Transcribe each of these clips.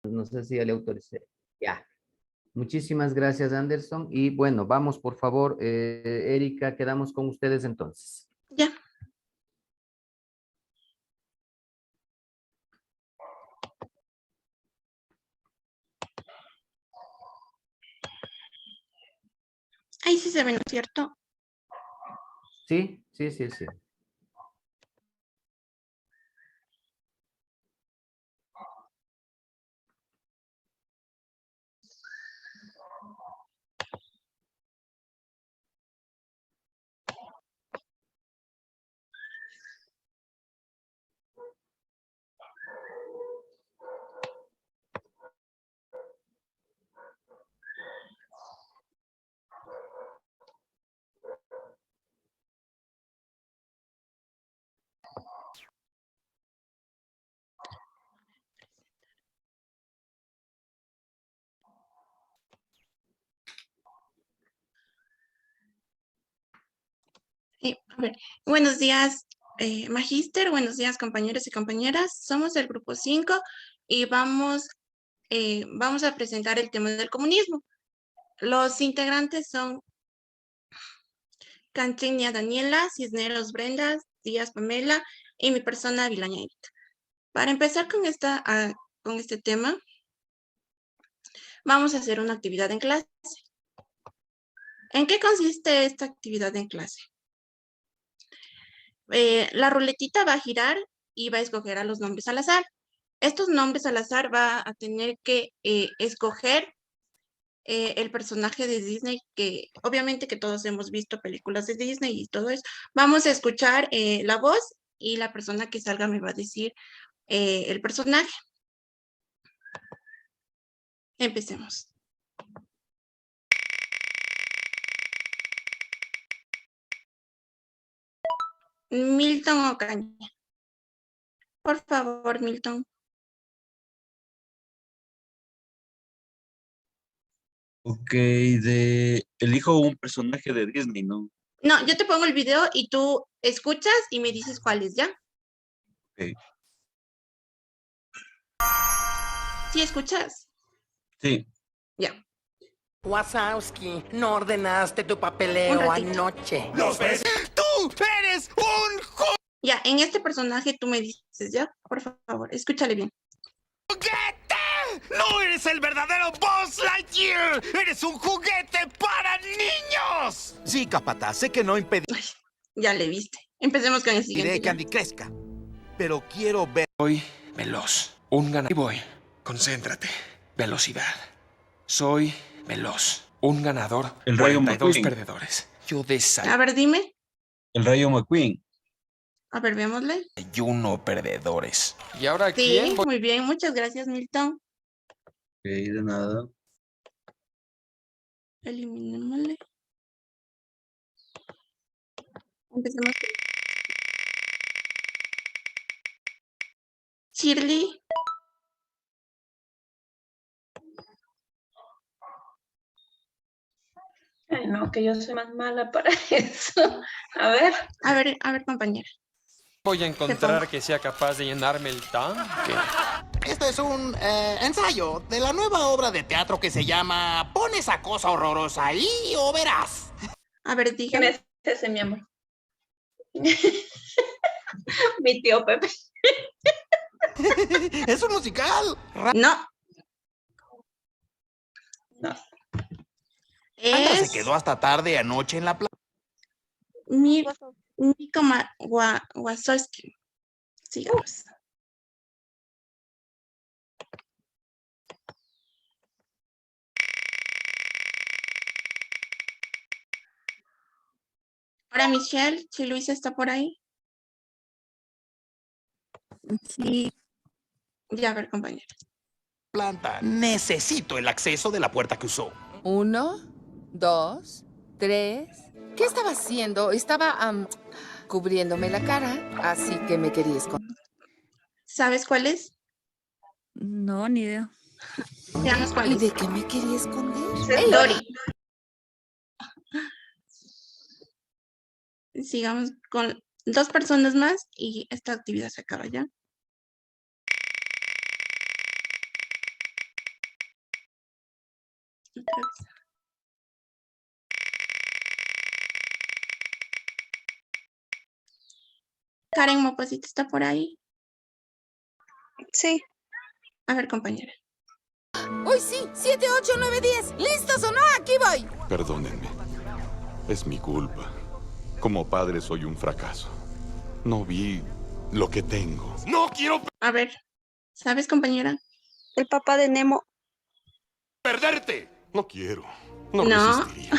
No sé si ya le autoricé. Ya. Muchísimas gracias, Anderson. Y bueno, vamos, por favor, Erika, quedamos con ustedes entonces. Ya. Ahí sí se ve, ¿no es cierto? Sí, sí, sí, sí. A ver, buenos días, Magíster, buenos días, compañeros y compañeras. Somos el grupo 5 y vamos a presentar el tema del comunismo. Los integrantes son Cantiña Daniela, Cisneros Brenda, Díaz Pamela y mi persona Vilaña Erika. Para empezar con este tema, vamos a hacer una actividad en clase. ¿En qué consiste esta actividad en clase? La ruletita va a girar y va a escoger a los nombres al azar. Estos nombres al azar va a tener que escoger el personaje de Disney, que obviamente que todos hemos visto películas de Disney y todo eso. Vamos a escuchar la voz y la persona que salga me va a decir el personaje. Empecemos. Milton Ocaña. Por favor, Milton. Ok, elijo un personaje de Disney, ¿no? No, yo te pongo el video y tú escuchas y me dices cuál es, ¿ya? Ok. ¿Sí escuchas? Sí. Ya. Wazowski, no ordenaste tu Un papeleo ratito. anoche. ¿Los ves? ¡Tú eres un Ya, en este personaje tú me dices, ¿ya? Por favor, escúchale bien. juguete! ¡No eres el verdadero Buzz Lightyear! ¡Eres un juguete para niños! Sí, capataz, sé que no impediré Ay, ya le viste. Empecemos con el siguiente. que Ya. Andy crezca, pero quiero ver... Soy veloz. Un ganador. Y voy. Concéntrate. Velocidad. Soy veloz. Un ganador. El Rayo 42 McQueen. perdedores. Yo A ver, dime. El Rayo McQueen. A ver, veámosle. desayuno perdedores. ¿Y ahora Sí, quién? muy bien. Muchas gracias, Milton. Ok, de nada. Eliminémosle. Empecemos. Shirley. Ay, no, que yo soy más mala para eso. A ver. A ver, compañera. Voy a encontrar que sea capaz de llenarme el tanque. Este es un ensayo de la nueva obra de teatro que se llama Pon esa cosa horrorosa ahí o verás. A ver, ¿Quién dígame. es ese, mi amor? Mi tío Pepe. Es un musical. No. No. Sandra se Es quedó hasta tarde anoche en la playa. Nico Wazowski. Sigamos. Ahora, Michelle, si Luisa está por ahí. Sí. Ya, a ver, compañera. Planta. Necesito el acceso de la puerta que usó. 1, 2, 3. ¿Qué estaba haciendo? Estaba cubriéndome la cara, así que me quería esconder. ¿Sabes cuál es? No, ni idea. Veamos cuál ¿Y es. de qué me quería esconder? Ese es Dory. Sigamos con 2 personas más y esta actividad se acaba ya. Otra vez. Karen Mopasita está por ahí. Sí. A ver, compañera. Uy, sí, 7, 8, 9, 10. ¿Listos o no? Aquí voy. Perdónenme. Es mi culpa. Como padre soy un fracaso. No vi lo que tengo. ¡No quiero A ver, ¿sabes, compañera? El papá de Nemo. perderte! No quiero. No, No. resistiría.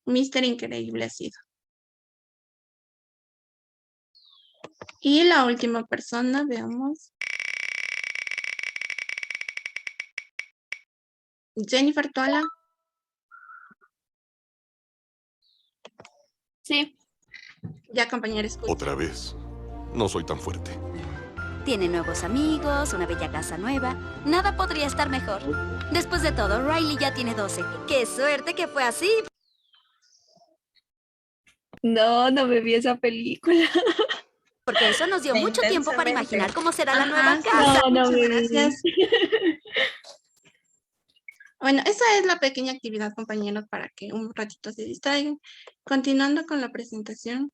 Mister Increíble ha sido. Y la última persona, veamos. Jennifer Toala. Sí. Ya, compañera, escucha. Otra vez. No soy tan fuerte. Tiene nuevos amigos, una bella casa nueva. Nada podría estar mejor. Después de todo, Riley ya tiene 12. ¡Qué suerte que fue así! No, no me vi esa película. Porque eso nos dio mucho tiempo para imaginar cómo será la nueva Ajá, casa. No, no Muchas me vi. gracias. Bueno, esa es la pequeña actividad, compañeros, para que un ratito se distraigan. Continuando con la presentación.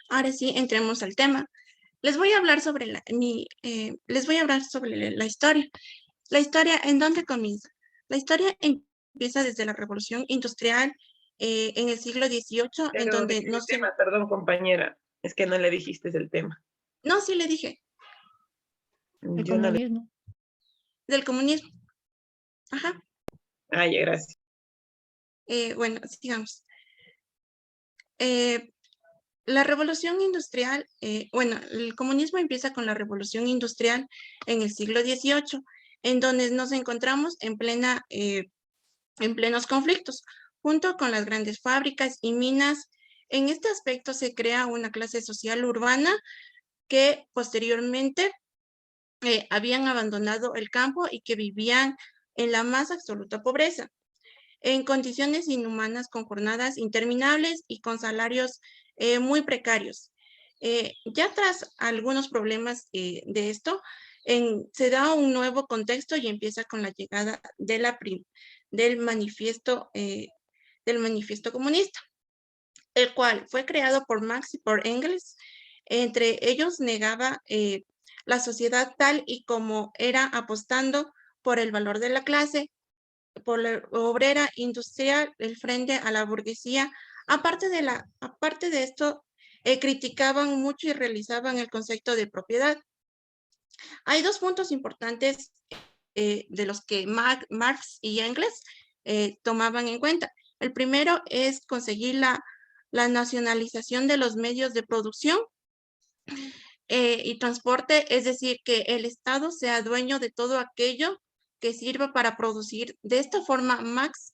Ahora sí, entremos al tema. Les voy a hablar sobre la historia. La historia, ¿en dónde comienza? La historia empieza desde la Revolución Industrial en el siglo XVIII, en donde no se... Perdón, compañera, es que no le dijiste el tema. No, sí le dije, El comunismo. del comunismo. Ajá. Ah, ya, gracias. Bueno, sigamos. La revolución industrial, bueno, el comunismo empieza con la revolución industrial en el siglo XVIII, en donde nos encontramos en plenos conflictos, junto con las grandes fábricas y minas. En este aspecto se crea una clase social urbana que posteriormente habían abandonado el campo y que vivían en la más absoluta pobreza, en condiciones inhumanas, con jornadas interminables y con salarios muy precarios. Ya tras algunos problemas de esto, se da un nuevo contexto y empieza con la llegada del manifiesto comunista, el cual fue creado por Marx y por Engels. Entre ellos negaba la sociedad tal y como era, apostando por el valor de la clase, por la obrera industrial, el frente a la burguesía. Aparte de esto, criticaban mucho y realizaban el concepto de propiedad. Hay dos puntos importantes de los que Marx y Engels tomaban en cuenta. El primero es conseguir la nacionalización de los medios de producción y transporte, es decir, que el Estado sea dueño de todo aquello que sirva para producir. De esta forma, Marx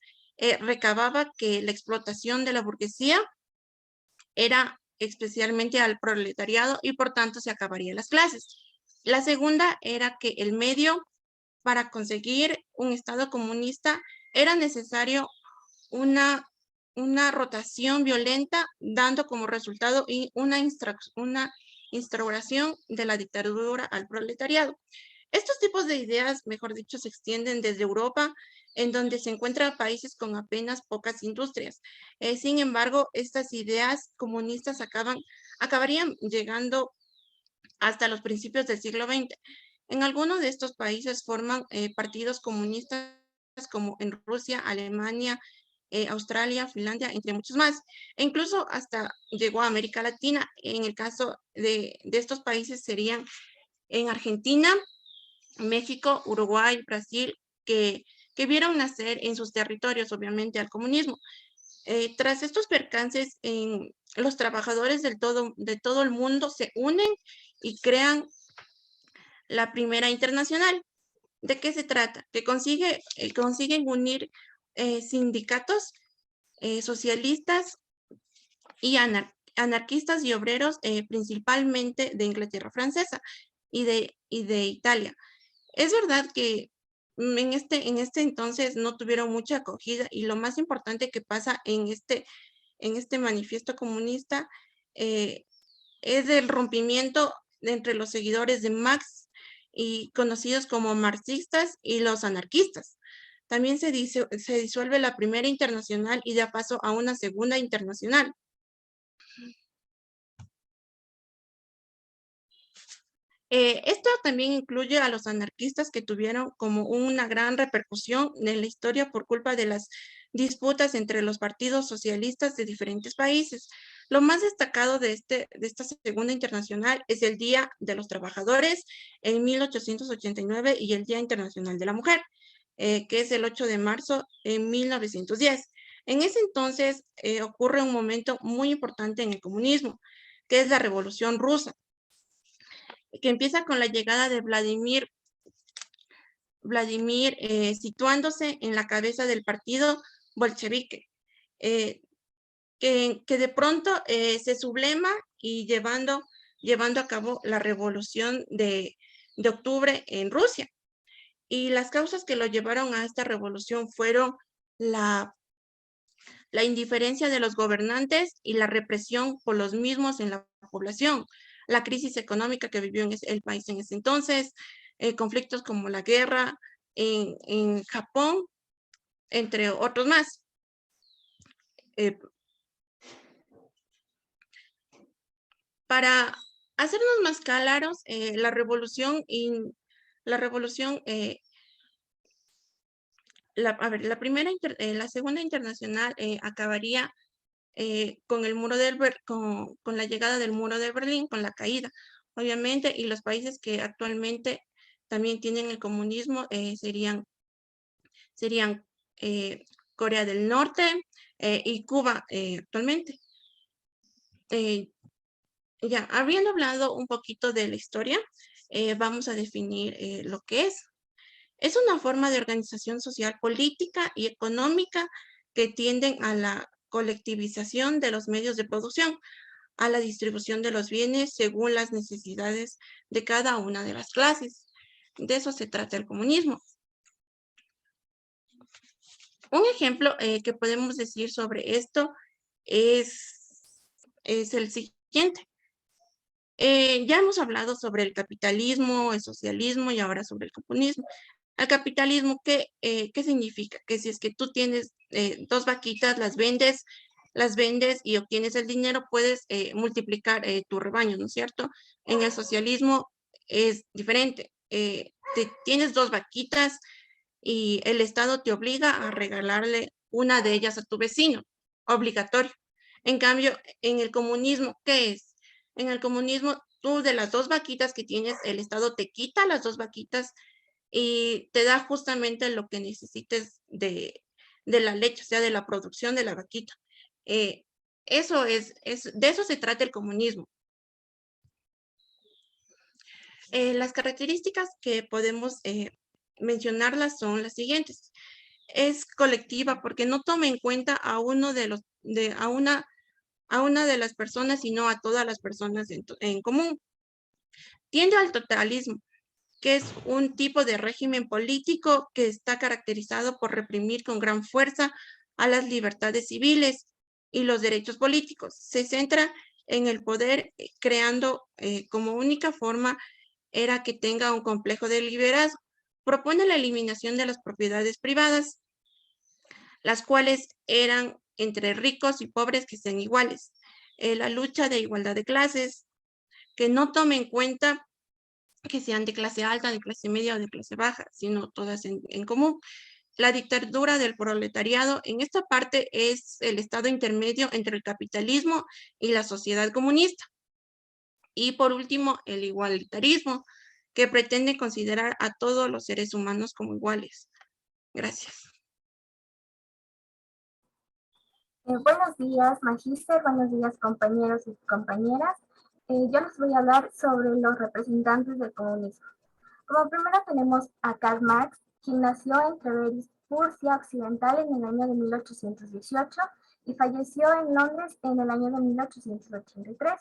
recababa que la explotación de la burguesía era especialmente al proletariado y por tanto se acabarían las clases. La segunda era que el medio para conseguir un Estado comunista era necesario una rotación violenta, dando como resultado una instauración de la dictadura al proletariado. Estos tipos de ideas, mejor dicho, se extienden desde Europa, en donde se encuentran países con apenas pocas industrias. Sin embargo, estas ideas comunistas acabarían llegando hasta los principios del siglo XX. En algunos de estos países forman partidos comunistas como en Rusia, Alemania, Australia, Finlandia, entre muchos más. E incluso hasta llegó a América Latina. En el caso de estos países serían en Argentina, México, Uruguay, Brasil, que vieron nacer en sus territorios, obviamente, al comunismo. Tras estos percances, los trabajadores de todo el mundo se unen y crean la Primera Internacional. ¿De qué se trata? Que consiguen unir sindicatos socialistas y anarquistas y obreros, principalmente de Inglaterra francesa y de Italia. Es verdad que en este entonces no tuvieron mucha acogida, y lo más importante que pasa en este manifiesto comunista es el rompimiento entre los seguidores de Marx y conocidos como marxistas y los anarquistas. También se disuelve la primera internacional y da paso a una segunda internacional. Esto también incluye a los anarquistas que tuvieron como una gran repercusión en la historia por culpa de las disputas entre los partidos socialistas de diferentes países. Lo más destacado de esta Segunda Internacional es el Día de los Trabajadores en 1889 y el Día Internacional de la Mujer, que es el 8 de marzo en 1910. En ese entonces ocurre un momento muy importante en el comunismo, que es la Revolución Rusa, que empieza con la llegada de Vladimir situándose en la cabeza del partido bolchevique, que de pronto se sublema y llevando a cabo la revolución de octubre en Rusia. Y las causas que lo llevaron a esta revolución fueron la indiferencia de los gobernantes y la represión por los mismos en la población, la crisis económica que vivió el país en ese entonces, conflictos como la guerra en Japón, entre otros más. Para hacernos más claros, la revolución, la Segunda Internacional acabaría con el muro con la llegada del muro de Berlín, con la caída, obviamente, y los países que actualmente también tienen el comunismo serían Corea del Norte y Cuba actualmente. Ya, habiendo hablado un poquito de la historia, vamos a definir lo que es. Es una forma de organización social, política y económica que tienden a la colectivización de los medios de producción, a la distribución de los bienes según las necesidades de cada una de las clases. De eso se trata el comunismo. Un ejemplo que podemos decir sobre esto es el siguiente. Ya hemos hablado sobre el capitalismo, el socialismo y ahora sobre el comunismo. El capitalismo, ¿qué significa? Que si es que tú tienes 2 vaquitas, las vendes y obtienes el dinero, puedes multiplicar tu rebaño, ¿no es cierto? En el socialismo es diferente. Tienes 2 vaquitas y el Estado te obliga a regalarle una de ellas a tu vecino, obligatorio. En cambio, en el comunismo, ¿qué es? En el comunismo, tú de las 2 vaquitas que tienes, el Estado te quita las 2 vaquitas y te da justamente lo que necesites de la leche, o sea, de la producción de la vaquita. De eso se trata el comunismo. Las características que podemos mencionarlas son las siguientes. Es colectiva porque no toma en cuenta a una de las personas, sino a todas las personas en común. Tiende al totalismo, que es un tipo de régimen político que está caracterizado por reprimir con gran fuerza a las libertades civiles y los derechos políticos. Se centra en el poder, creando como única forma era que tenga un complejo de liderazgo. Propone la eliminación de las propiedades privadas, las cuales eran entre ricos y pobres que sean iguales. La lucha de igualdad de clases, que no tome en cuenta que sean de clase alta, de clase media o de clase baja, sino todas en común. La dictadura del proletariado, en esta parte es el estado intermedio entre el capitalismo y la sociedad comunista. Y por último, el igualitarismo, que pretende considerar a todos los seres humanos como iguales. Gracias. Buenos días, magíster. Buenos días, compañeros y compañeras. Yo les voy a hablar sobre los representantes del comunismo. Como primero tenemos a Karl Marx, quien nació en Treveri, Prusia Occidental en el año de 1818 y falleció en Londres en el año de 1883.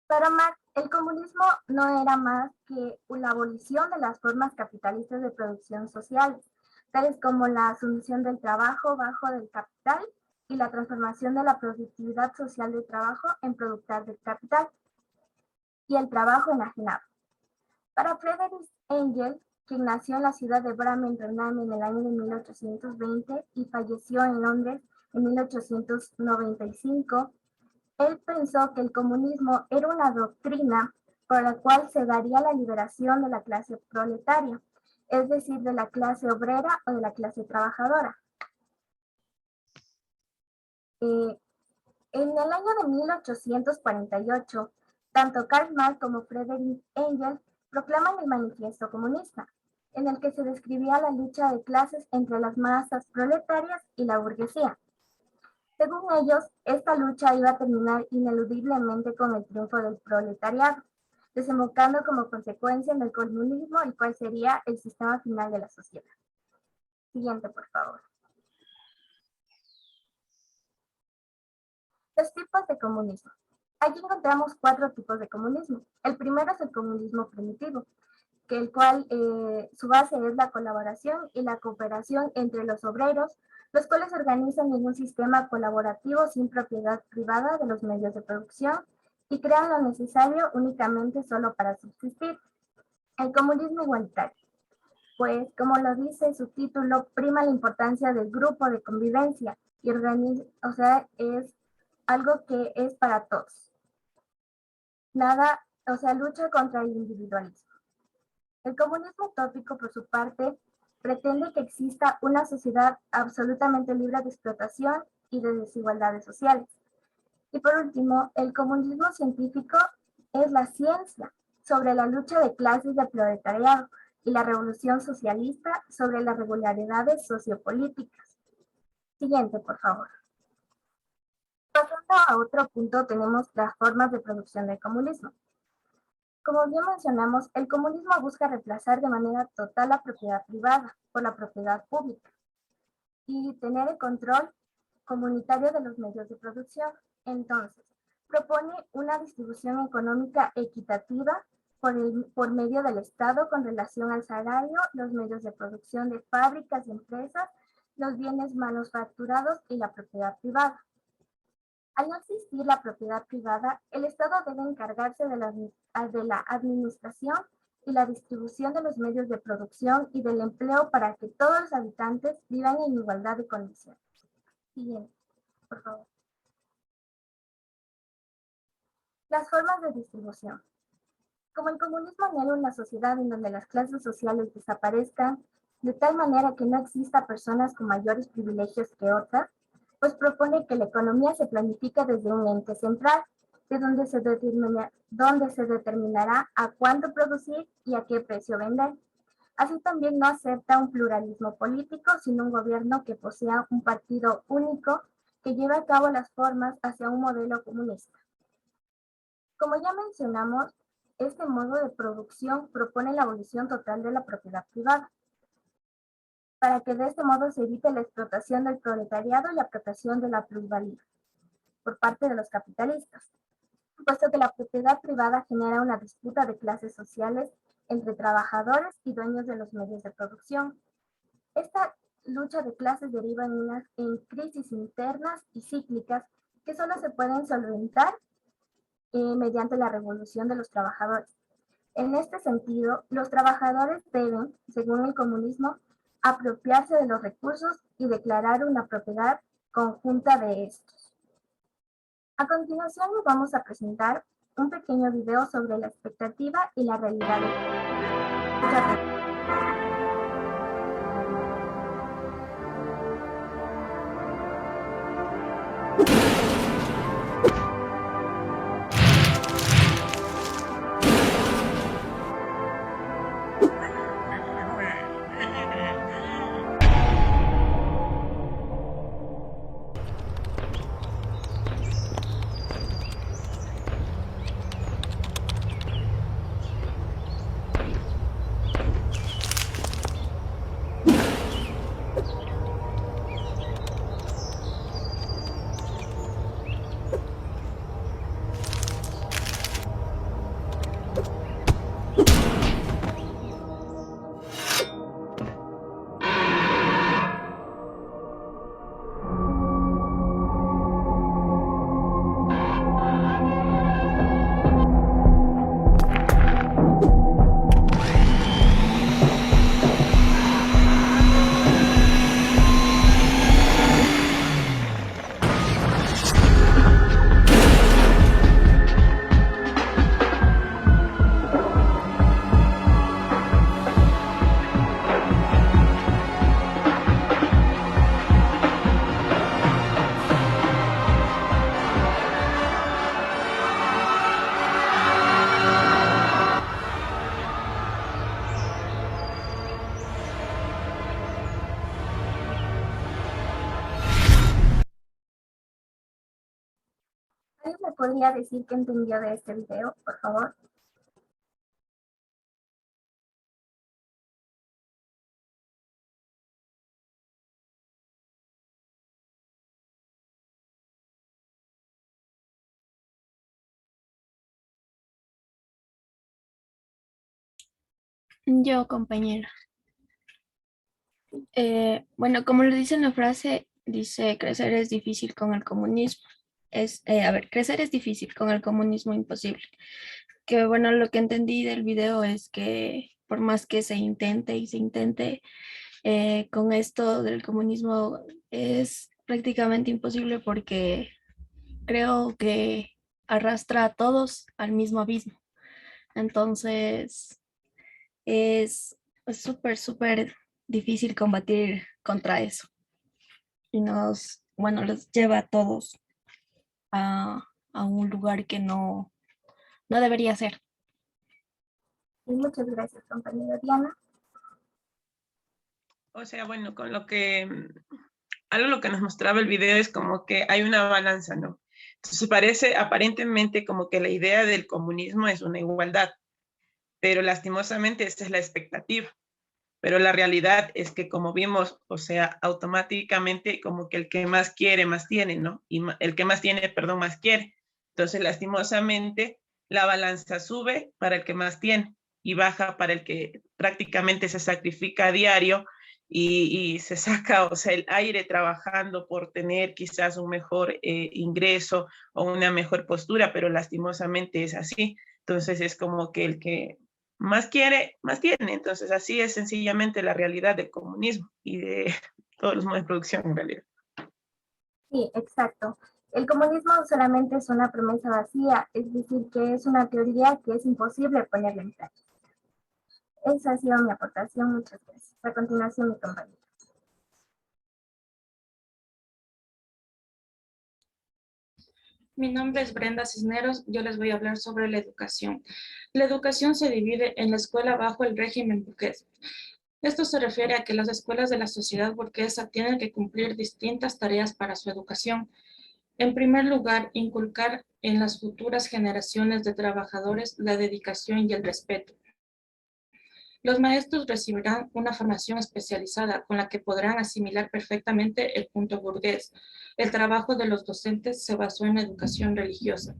Para Marx, el comunismo no era más que la abolición de las formas capitalistas de producción sociales, tales como la sumisión del trabajo bajo del capital y la transformación de la productividad social del trabajo en productar del capital y el trabajo enajenado. Para Friedrich Engels, quien nació en la ciudad de Bremen, Renania, en el año de 1820 y falleció en Londres en 1895, él pensó que el comunismo era una doctrina por la cual se daría la liberación de la clase proletaria, es decir, de la clase obrera o de la clase trabajadora. En el año de 1848, tanto Karl Marx como Friedrich Engels proclaman el Manifiesto Comunista, en el que se describía la lucha de clases entre las masas proletarias y la burguesía. Según ellos, esta lucha iba a terminar ineludiblemente con el triunfo del proletariado, desembocando como consecuencia en el comunismo, el cual sería el sistema final de la sociedad. Siguiente, por favor. Los tipos de comunismo. Aquí encontramos 4 tipos de comunismo. El primero es el comunismo primitivo, que el cual su base es la colaboración y la cooperación entre los obreros, los cuales se organizan en un sistema colaborativo sin propiedad privada de los medios de producción y crean lo necesario únicamente solo para subsistir. El comunismo igualitario, pues como lo dice su título, prima la importancia del grupo de convivencia y es algo que es para todos. Lucha contra el individualismo. El comunismo utópico, por su parte, pretende que exista una sociedad absolutamente libre de explotación y de desigualdades sociales. Y por último, el comunismo científico es la ciencia sobre la lucha de clases del proletariado y la revolución socialista sobre las regularidades sociopolíticas. Siguiente, por favor. Pasando a otro punto, tenemos las formas de producción del comunismo. Como bien mencionamos, el comunismo busca reemplazar de manera total la propiedad privada por la propiedad pública y tener el control comunitario de los medios de producción. Entonces, propone una distribución económica equitativa por medio del Estado con relación al salario, los medios de producción de fábricas y empresas, los bienes manufacturados y la propiedad privada. Al no existir la propiedad privada, el Estado debe encargarse de la administración y la distribución de los medios de producción y del empleo para que todos los habitantes vivan en igualdad de condiciones. Siguiente, por favor. Las formas de distribución. Como el comunismo anhela una sociedad en donde las clases sociales desaparezcan, de tal manera que no exista personas con mayores privilegios que otras, pues propone que la economía se planifique desde un ente central, de donde se determinará a cuánto producir y a qué precio vender. Así también no acepta un pluralismo político, sino un gobierno que posea un partido único que lleve a cabo las formas hacia un modelo comunista. Como ya mencionamos, este modo de producción propone la abolición total de la propiedad privada, para que de este modo se evite la explotación del proletariado y la explotación de la plusvalía por parte de los capitalistas, puesto que la propiedad privada genera una disputa de clases sociales entre trabajadores y dueños de los medios de producción. Esta lucha de clases deriva en crisis internas y cíclicas que solo se pueden solventar mediante la revolución de los trabajadores. En este sentido, los trabajadores deben, según el comunismo, apropiarse de los recursos y declarar una propiedad conjunta de estos. A continuación, les vamos a presentar un pequeño video sobre la expectativa y la realidad. Muchas gracias. podría decir qué entendió de este video, por favor? Yo, compañera. Bueno, como lo dice en la frase, dice, crecer es difícil con el comunismo. Crecer es difícil, con el comunismo imposible. Que bueno, lo que entendí del video es que por más que se intente y se intente, con esto del comunismo es prácticamente imposible porque creo que arrastra a todos al mismo abismo. Entonces, es súper difícil combatir contra eso. Y los lleva a todos a un lugar que no debería ser. Y muchas gracias, compañera Diana. O sea, bueno, con lo que, algo lo que nos mostraba el video es como que hay una balanza, ¿no? Entonces parece aparentemente como que la idea del comunismo es una igualdad, pero lastimosamente esta es la expectativa. Pero la realidad es que como vimos, o sea, automáticamente como que el que más quiere, más tiene, ¿no? Y el que más tiene, perdón, más quiere. Entonces, lastimosamente, la balanza sube para el que más tiene y baja para el que prácticamente se sacrifica a diario y se saca, o sea, el aire trabajando por tener quizás un mejor ingreso o una mejor postura, pero lastimosamente es así. Entonces, es como que el que más quiere, más tiene. Entonces, así es sencillamente la realidad del comunismo y de todos los modos de producción en realidad. Sí, exacto. El comunismo solamente es una promesa vacía, es decir, que es una teoría que es imposible ponerla en práctica. Esa ha sido mi aportación, muchas gracias. A continuación, mi compañero. Mi nombre es Brenda Cisneros, yo les voy a hablar sobre la educación. La educación se divide en la escuela bajo el régimen burgués. Esto se refiere a que las escuelas de la sociedad burguesa tienen que cumplir distintas tareas para su educación. En primer lugar, inculcar en las futuras generaciones de trabajadores la dedicación y el respeto. Los maestros recibirán una formación especializada con la que podrán asimilar perfectamente el punto burgués. El trabajo de los docentes se basó en la educación religiosa.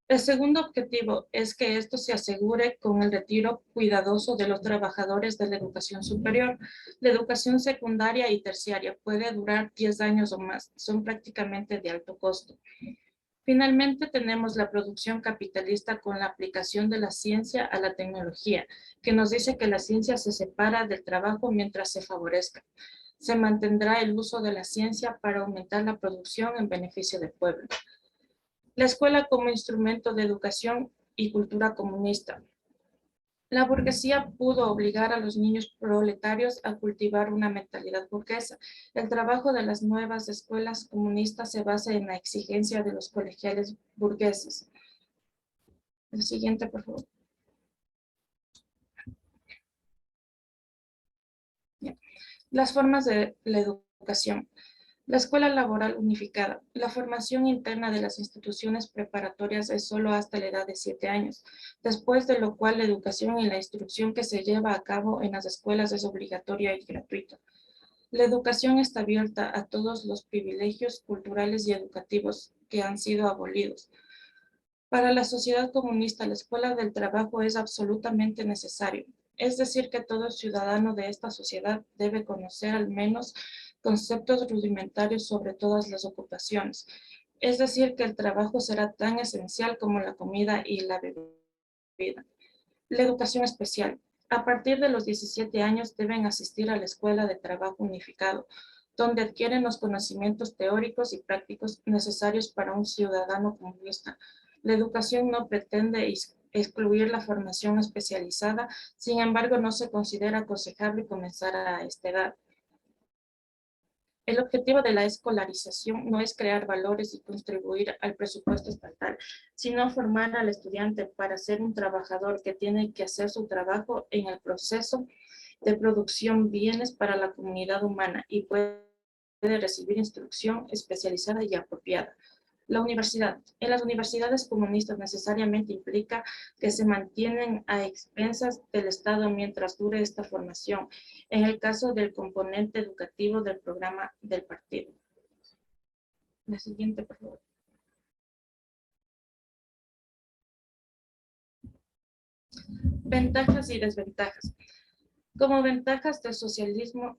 El segundo objetivo es que esto se asegure con el retiro cuidadoso de los trabajadores de la educación superior. La educación secundaria y terciaria puede durar 10 años o más, son prácticamente de alto costo. Finalmente, tenemos la producción capitalista con la aplicación de la ciencia a la tecnología, que nos dice que la ciencia se separa del trabajo mientras se favorezca. Se mantendrá el uso de la ciencia para aumentar la producción en beneficio del pueblo. La escuela como instrumento de educación y cultura comunista. La burguesía pudo obligar a los niños proletarios a cultivar una mentalidad burguesa. El trabajo de las nuevas escuelas comunistas se basa en la exigencia de los colegiales burgueses. El siguiente, por favor. Bien. Las formas de la educación. La escuela laboral unificada. La formación interna de las instituciones preparatorias es solo hasta la edad de 7 años, después de lo cual la educación y la instrucción que se lleva a cabo en las escuelas es obligatoria y gratuita. La educación está abierta a todos los privilegios culturales y educativos que han sido abolidos. Para la sociedad comunista, la escuela del trabajo es absolutamente necesario. Es decir, que todo ciudadano de esta sociedad debe conocer al menos conceptos rudimentarios sobre todas las ocupaciones. Es decir, que el trabajo será tan esencial como la comida y la bebida. La educación especial. A partir de los 17 años deben asistir a la escuela de trabajo unificado, donde adquieren los conocimientos teóricos y prácticos necesarios para un ciudadano comunista. La educación no pretende excluir la formación especializada, sin embargo, no se considera aconsejable comenzar a esta edad. El objetivo de la escolarización no es crear valores y contribuir al presupuesto estatal, sino formar al estudiante para ser un trabajador que tiene que hacer su trabajo en el proceso de producción bienes para la comunidad humana y puede recibir instrucción especializada y apropiada. La universidad. En las universidades comunistas necesariamente implica que se mantienen a expensas del Estado mientras dure esta formación, en el caso del componente educativo del programa del partido. La siguiente, por favor. Ventajas y desventajas. Como ventajas del socialismo,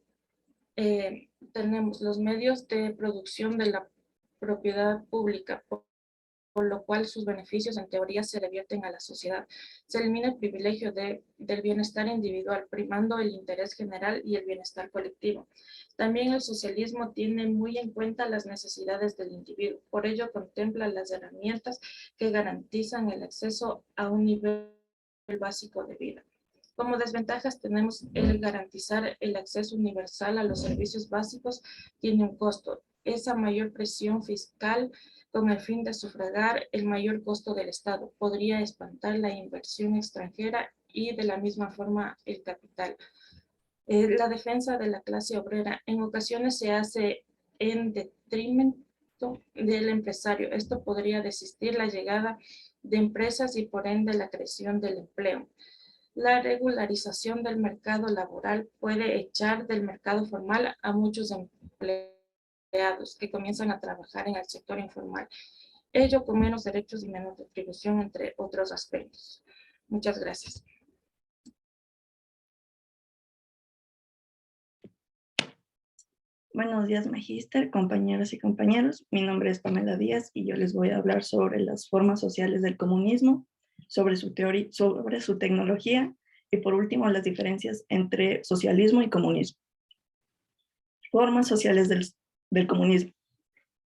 tenemos los medios de producción de la propiedad pública, por lo cual sus beneficios en teoría se revierten a la sociedad. Se elimina el privilegio del bienestar individual, primando el interés general y el bienestar colectivo. También el socialismo tiene muy en cuenta las necesidades del individuo, por ello contempla las herramientas que garantizan el acceso a un nivel básico de vida. Como desventajas tenemos el garantizar el acceso universal a los servicios básicos tiene un costo. Esa mayor presión fiscal con el fin de sufragar el mayor costo del Estado podría espantar la inversión extranjera y de la misma forma el capital. La defensa de la clase obrera en ocasiones se hace en detrimento del empresario. Esto podría desistir la llegada de empresas y por ende la creación del empleo. La regularización del mercado laboral puede echar del mercado formal a muchos empleados que comienzan a trabajar en el sector informal, ello con menos derechos y menos retribución, entre otros aspectos. Muchas gracias. Buenos días, magíster, compañeros y compañeros. Mi nombre es Pamela Díaz y yo les voy a hablar sobre las formas sociales del comunismo, sobre su teoría, sobre su tecnología y por último las diferencias entre socialismo y comunismo. Formas sociales del comunismo.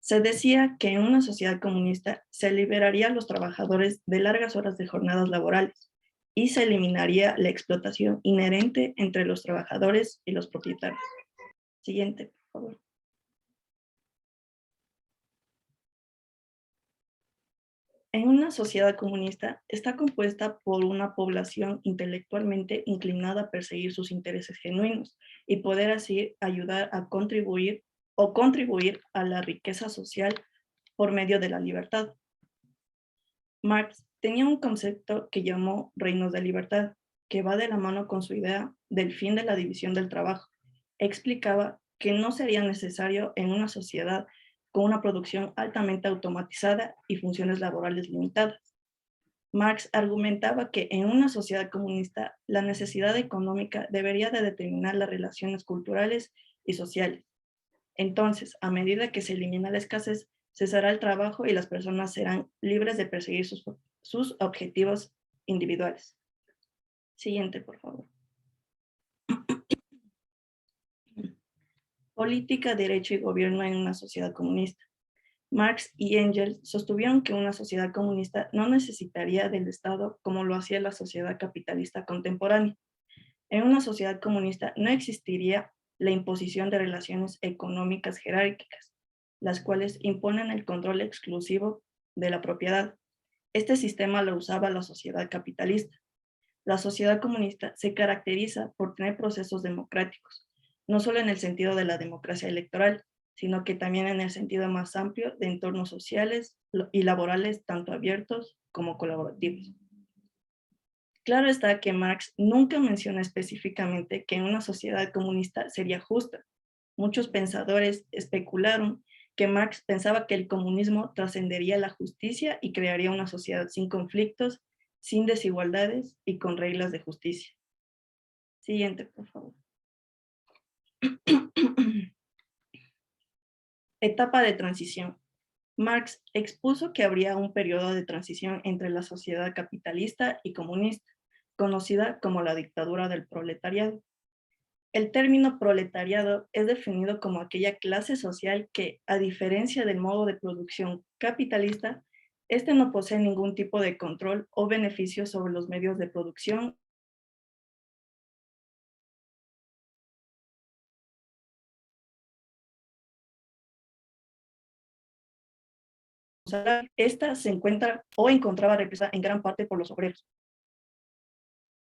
Se decía que en una sociedad comunista se liberaría a los trabajadores de largas horas de jornadas laborales y se eliminaría la explotación inherente entre los trabajadores y los propietarios. Siguiente, por favor. En una sociedad comunista está compuesta por una población intelectualmente inclinada a perseguir sus intereses genuinos y poder así ayudar a contribuir a la riqueza social por medio de la libertad. Marx tenía un concepto que llamó reinos de libertad, que va de la mano con su idea del fin de la división del trabajo. Explicaba que no sería necesario en una sociedad con una producción altamente automatizada y funciones laborales limitadas. Marx argumentaba que en una sociedad comunista la necesidad económica debería de determinar las relaciones culturales y sociales. Entonces, a medida que se elimina la escasez, cesará el trabajo y las personas serán libres de perseguir sus objetivos individuales. Siguiente, por favor. Política, derecho y gobierno en una sociedad comunista. Marx y Engels sostuvieron que una sociedad comunista no necesitaría del Estado como lo hacía la sociedad capitalista contemporánea. En una sociedad comunista no existiría la imposición de relaciones económicas jerárquicas, las cuales imponen el control exclusivo de la propiedad. Este sistema lo usaba la sociedad capitalista. La sociedad comunista se caracteriza por tener procesos democráticos, no solo en el sentido de la democracia electoral, sino que también en el sentido más amplio de entornos sociales y laborales, tanto abiertos como colaborativos. Claro está que Marx nunca menciona específicamente que una sociedad comunista sería justa. Muchos pensadores especularon que Marx pensaba que el comunismo trascendería la justicia y crearía una sociedad sin conflictos, sin desigualdades y con reglas de justicia. Siguiente, por favor. Etapa de transición. Marx expuso que habría un periodo de transición entre la sociedad capitalista y comunista, conocida como la dictadura del proletariado. El término proletariado es definido como aquella clase social que, a diferencia del modo de producción capitalista, este no posee ningún tipo de control o beneficio sobre los medios de producción . Esta se encuentra o encontraba represada en gran parte por los obreros.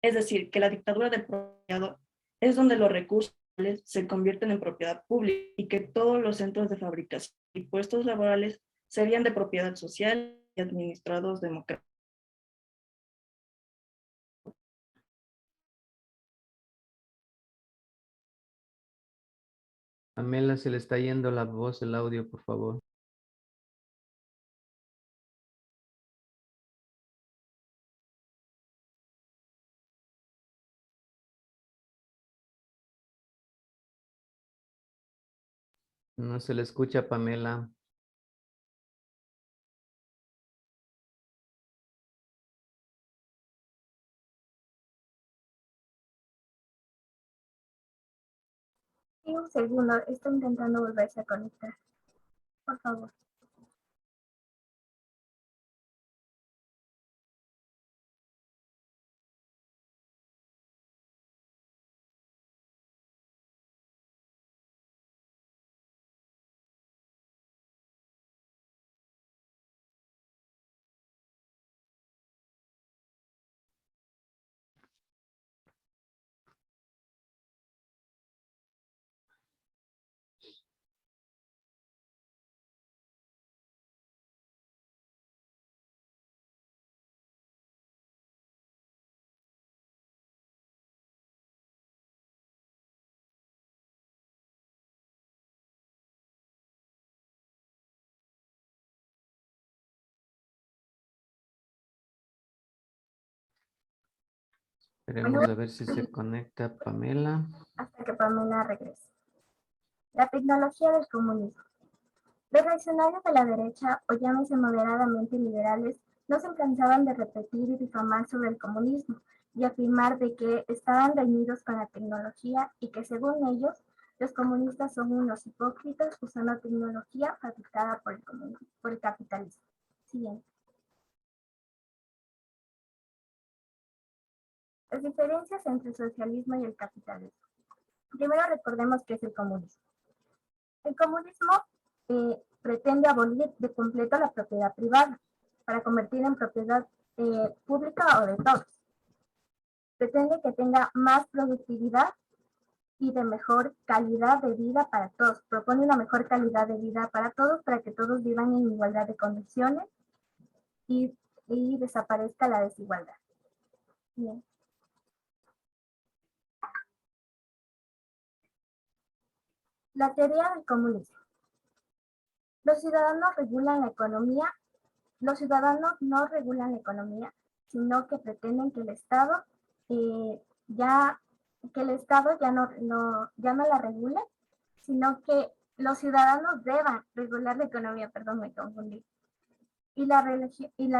Es decir, que la dictadura del proletariado es donde los recursos se convierten en propiedad pública y que todos los centros de fabricación y puestos laborales serían de propiedad social y administrados democráticamente. Pamela, se le está yendo la voz, el audio, por favor. No se le escucha, Pamela. Sí, un segundo, estoy intentando volverse a conectar. Por favor. Esperemos a ver si se conecta Pamela. Hasta que Pamela regrese. La tecnología del comunismo. Los reaccionarios de la derecha, o llámese moderadamente liberales, no se cansaban de repetir y difamar sobre el comunismo y afirmar de que estaban reñidos con la tecnología y que según ellos, los comunistas son unos hipócritas usando tecnología fabricada por el capitalismo. Siguiente. Las diferencias entre el socialismo y el capitalismo. Primero recordemos qué es el comunismo. El comunismo pretende abolir de completo la propiedad privada para convertirla en propiedad pública o de todos. Pretende que tenga más productividad y de mejor calidad de vida para todos. Propone una mejor calidad de vida para todos para que todos vivan en igualdad de condiciones y desaparezca la desigualdad. Bien. La teoría del comunismo. Los ciudadanos regulan la economía. Los ciudadanos no regulan la economía, sino que pretenden que el Estado ya no la regule, sino que los ciudadanos deban regular la economía, perdón, me confundí. Y la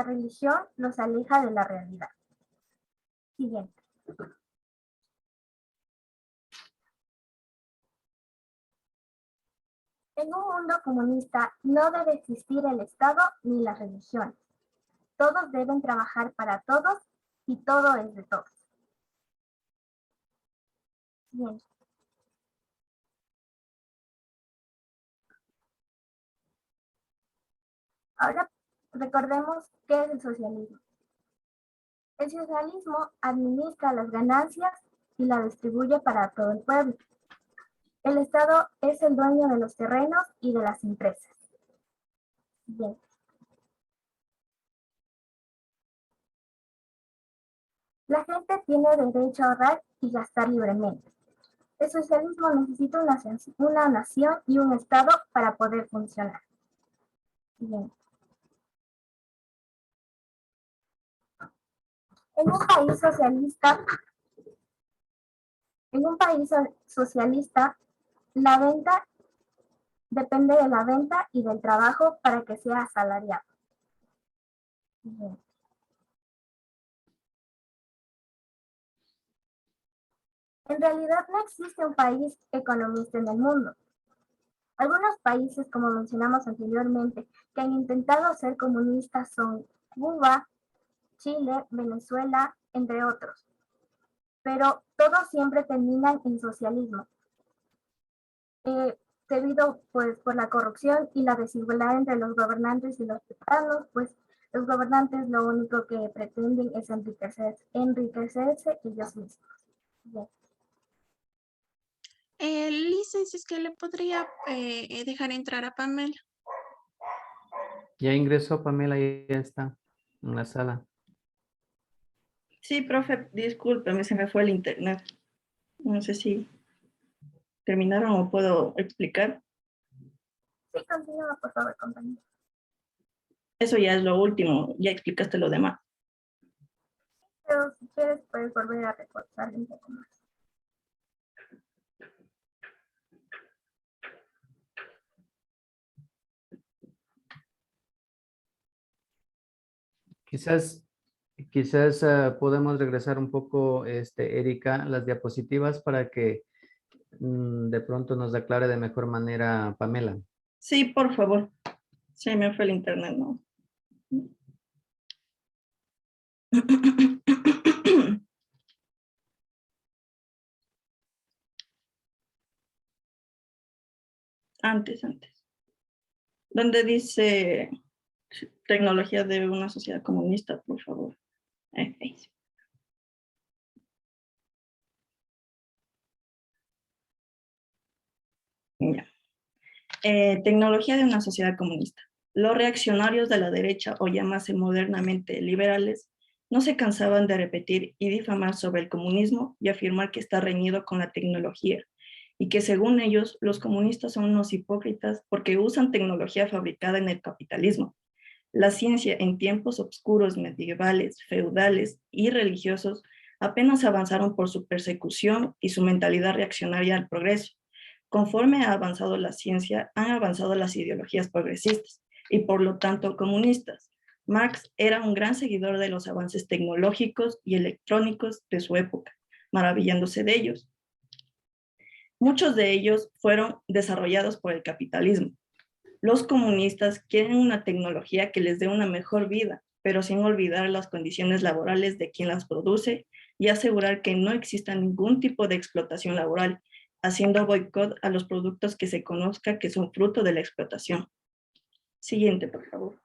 religión los aleja de la realidad. Siguiente. En un mundo comunista no debe existir el Estado ni las religiones. Todos deben trabajar para todos y todo es de todos. Bien. Ahora recordemos qué es el socialismo. El socialismo administra las ganancias y la distribuye para todo el pueblo. El Estado es el dueño de los terrenos y de las empresas. Bien. La gente tiene derecho a ahorrar y gastar libremente. El socialismo necesita una nación y un Estado para poder funcionar. Bien. En un país socialista, la venta depende de la venta y del trabajo para que sea asalariado. Bien. En realidad no existe un país economista en el mundo. Algunos países, como mencionamos anteriormente, que han intentado ser comunistas son Cuba, Chile, Venezuela, entre otros. Pero todos siempre terminan en socialismo. Debido pues por la corrupción y la desigualdad entre los gobernantes y los ciudadanos, pues los gobernantes lo único que pretenden es enriquecerse ellos mismos. Bien. Licencia, es que le podría dejar entrar a Pamela. Ya ingresó Pamela, ya está en la sala. Sí, profe, discúlpeme, se me fue el internet. No sé si terminaron o puedo explicar. Sí, continúa, por favor, compañero. Eso ya es lo último, ya explicaste lo demás. Pero si quieres, puedes volver a reforzar un poco más. Quizás podemos regresar un poco, Erika, las diapositivas para que de pronto nos aclare de mejor manera Pamela. Sí, por favor. Se me fue el internet, ¿no? Antes. Donde dice tecnología de una sociedad comunista, por favor. Ya. Tecnología de una sociedad comunista. Los reaccionarios de la derecha, o llamarse modernamente liberales, no se cansaban de repetir y difamar sobre el comunismo y afirmar que está reñido con la tecnología, y que según ellos, los comunistas son unos hipócritas porque usan tecnología fabricada en el capitalismo. La ciencia en tiempos oscuros, medievales, feudales y religiosos apenas avanzaron por su persecución y su mentalidad reaccionaria al progreso. Conforme ha avanzado la ciencia, han avanzado las ideologías progresistas y por lo tanto comunistas. Marx era un gran seguidor de los avances tecnológicos y electrónicos de su época, maravillándose de ellos. Muchos de ellos fueron desarrollados por el capitalismo. Los comunistas quieren una tecnología que les dé una mejor vida, pero sin olvidar las condiciones laborales de quien las produce y asegurar que no exista ningún tipo de explotación laboral, haciendo boicot a los productos que se conozca que son fruto de la explotación. Siguiente, por favor.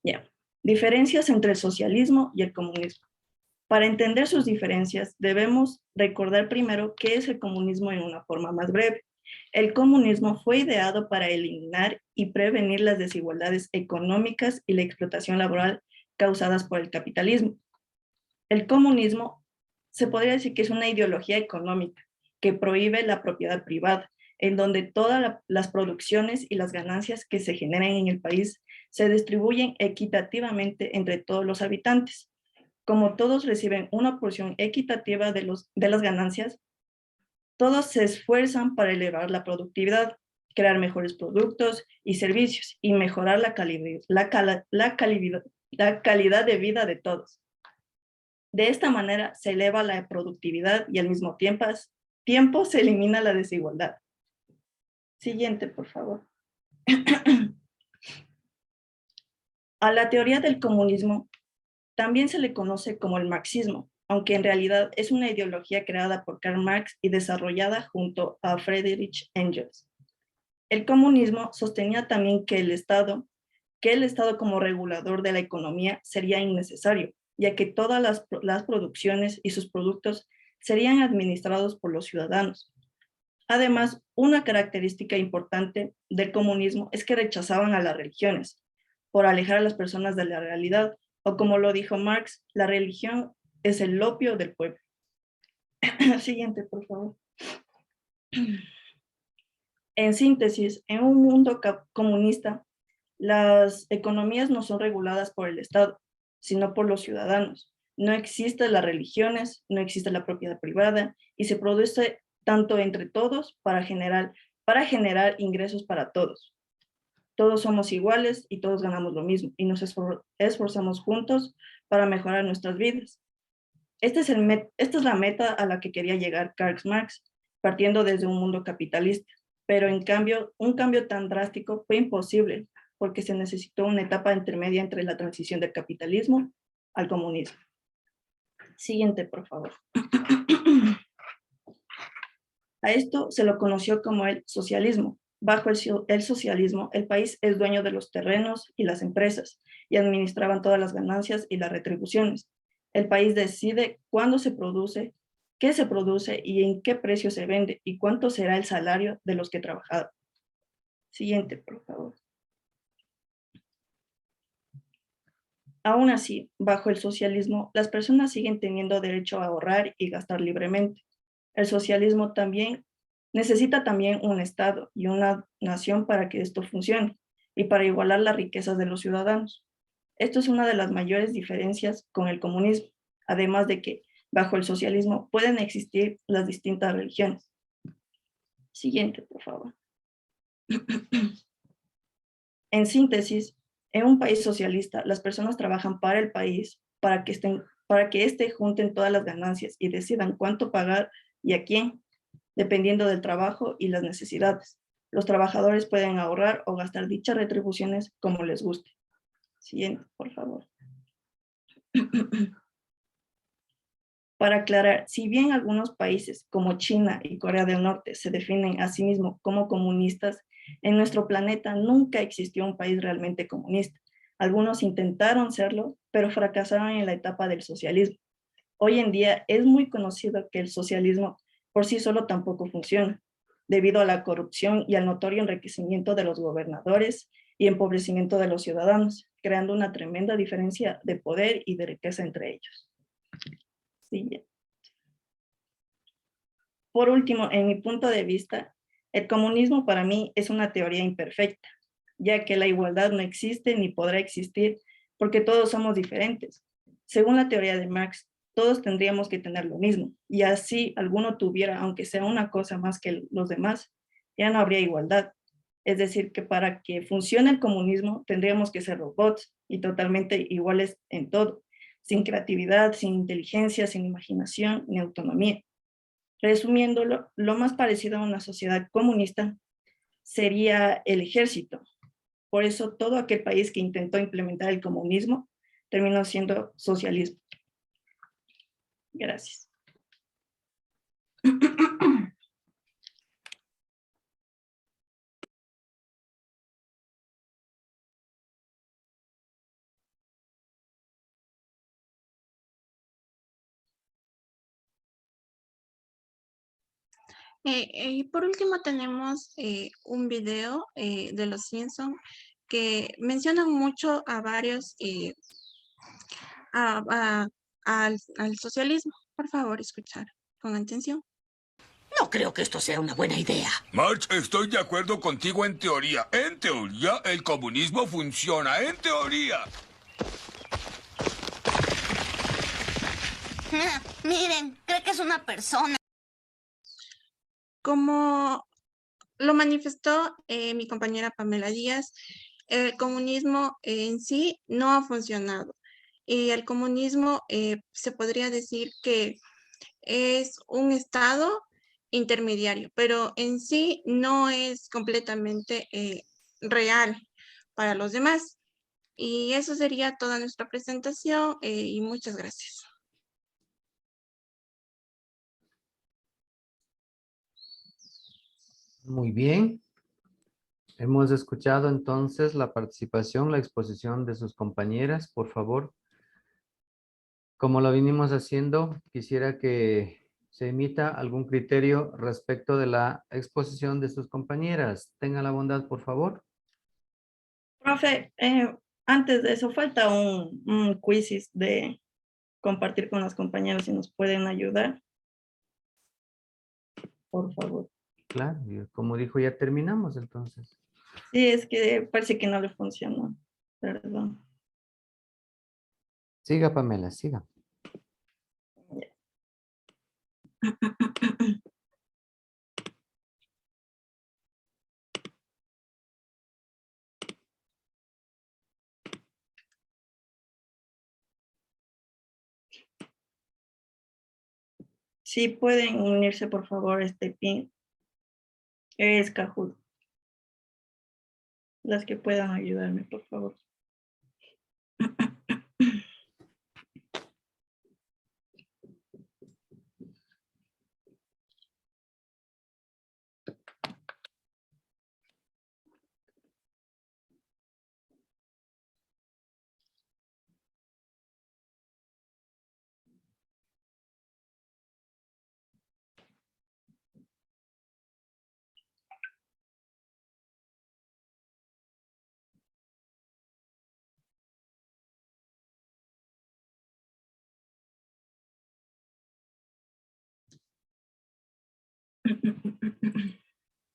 Ya. Diferencias entre el socialismo y el comunismo. Para entender sus diferencias, debemos recordar primero qué es el comunismo en una forma más breve. El comunismo fue ideado para eliminar y prevenir las desigualdades económicas y la explotación laboral causadas por el capitalismo. El comunismo se podría decir que es una ideología económica que prohíbe la propiedad privada, en donde todas las producciones y las ganancias que se generan en el país se distribuyen equitativamente entre todos los habitantes. Como todos reciben una porción equitativa de las ganancias, todos se esfuerzan para elevar la productividad, crear mejores productos y servicios y mejorar la calidad de vida de todos. De esta manera se eleva la productividad y al mismo tiempo se elimina la desigualdad. Siguiente, por favor. A la teoría del comunismo también se le conoce como el marxismo, aunque en realidad es una ideología creada por Karl Marx y desarrollada junto a Friedrich Engels. El comunismo sostenía también que el Estado como regulador de la economía sería innecesario, ya que todas las producciones y sus productos serían administrados por los ciudadanos. Además, una característica importante del comunismo es que rechazaban a las religiones, por alejar a las personas de la realidad, o como lo dijo Marx, la religión es el opio del pueblo. Siguiente, por favor. En síntesis, en un mundo comunista, las economías no son reguladas por el Estado, sino por los ciudadanos. No existen las religiones, no existe la propiedad privada y se produce tanto entre todos para generar ingresos para todos. Todos somos iguales y todos ganamos lo mismo y nos esforzamos juntos para mejorar nuestras vidas. Esta es la meta a la que quería llegar Karl Marx, partiendo desde un mundo capitalista. Pero en cambio, un cambio tan drástico fue imposible porque se necesitó una etapa intermedia entre la transición del capitalismo al comunismo. Siguiente, por favor. A esto se lo conoció como el socialismo. Bajo el socialismo, el país es dueño de los terrenos y las empresas y administraban todas las ganancias y las retribuciones. El país decide cuándo se produce, qué se produce y en qué precio se vende y cuánto será el salario de los que trabajaron. Siguiente, por favor. Aún así, bajo el socialismo, las personas siguen teniendo derecho a ahorrar y gastar libremente. El socialismo necesita también un Estado y una nación para que esto funcione y para igualar las riquezas de los ciudadanos. Esto es una de las mayores diferencias con el comunismo, además de que bajo el socialismo pueden existir las distintas religiones. Siguiente, por favor. En síntesis, en un país socialista, las personas trabajan para el país para que éste junten todas las ganancias y decidan cuánto pagar y a quién, dependiendo del trabajo y las necesidades. Los trabajadores pueden ahorrar o gastar dichas retribuciones como les guste. Siguiente, por favor. Para aclarar, si bien algunos países como China y Corea del Norte se definen a sí mismos como comunistas, en nuestro planeta nunca existió un país realmente comunista. Algunos intentaron serlo, pero fracasaron en la etapa del socialismo. Hoy en día es muy conocido que el socialismo por sí solo tampoco funciona, debido a la corrupción y al notorio enriquecimiento de los gobernadores y empobrecimiento de los ciudadanos, creando una tremenda diferencia de poder y de riqueza entre ellos. Siguiente. Por último, en mi punto de vista, el comunismo para mí es una teoría imperfecta, ya que la igualdad no existe ni podrá existir porque todos somos diferentes. Según la teoría de Marx, todos tendríamos que tener lo mismo, y así alguno tuviera, aunque sea una cosa más que los demás, ya no habría igualdad. Es decir, que para que funcione el comunismo tendríamos que ser robots y totalmente iguales en todo, sin creatividad, sin inteligencia, sin imaginación ni autonomía. Resumiéndolo, lo más parecido a una sociedad comunista sería el ejército. Por eso todo aquel país que intentó implementar el comunismo terminó siendo socialismo. Gracias. Y por último tenemos un video de los Simpson que mencionan mucho a varios al socialismo. Por favor, escuchar con atención. No creo que esto sea una buena idea. March, estoy de acuerdo contigo en teoría. En teoría, el comunismo funciona. En teoría. Miren, cree que es una persona. Como lo manifestó mi compañera Pamela Díaz, el comunismo en sí no ha funcionado. Y el comunismo se podría decir que es un estado intermediario, pero en sí no es completamente real para los demás. Y eso sería toda nuestra presentación y muchas gracias. Muy bien. Hemos escuchado entonces la participación, la exposición de sus compañeras. Por favor, como lo vinimos haciendo, quisiera que se emita algún criterio respecto de la exposición de sus compañeras. Tenga la bondad, por favor. Profe, antes de eso falta un quizzes de compartir con las compañeras si nos pueden ayudar. Por favor. Claro, y como dijo, ya terminamos entonces. Sí, es que parece que no le funcionó. Perdón. Siga, Pamela, siga. Sí, pueden unirse, por favor, este pin. Es Kahoot. Las que puedan ayudarme, por favor.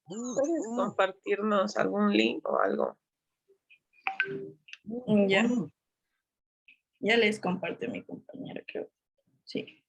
¿Puedes compartirnos algún link o algo? Ya. Ya les comparto mi compañera, creo. Sí.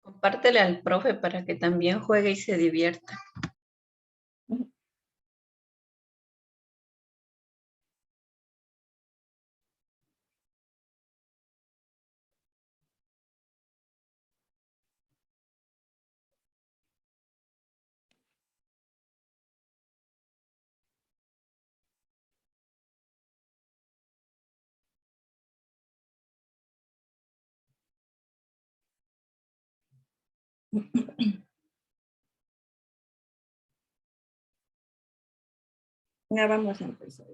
Compártele al profe para que también juegue y se divierta. Ya vamos a empezar.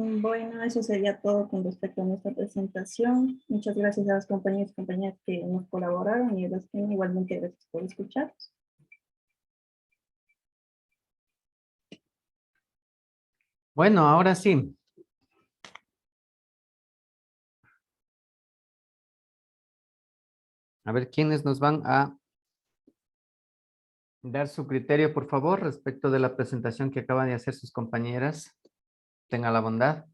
Bueno, eso sería todo con respecto a nuestra presentación. Muchas gracias a los compañeros y compañeras que nos colaboraron y a los que igualmente gracias por escuchar. Bueno, ahora sí. A ver quiénes nos van a dar su criterio, por favor, respecto de la presentación que acaban de hacer sus compañeras. Tenga la bondad.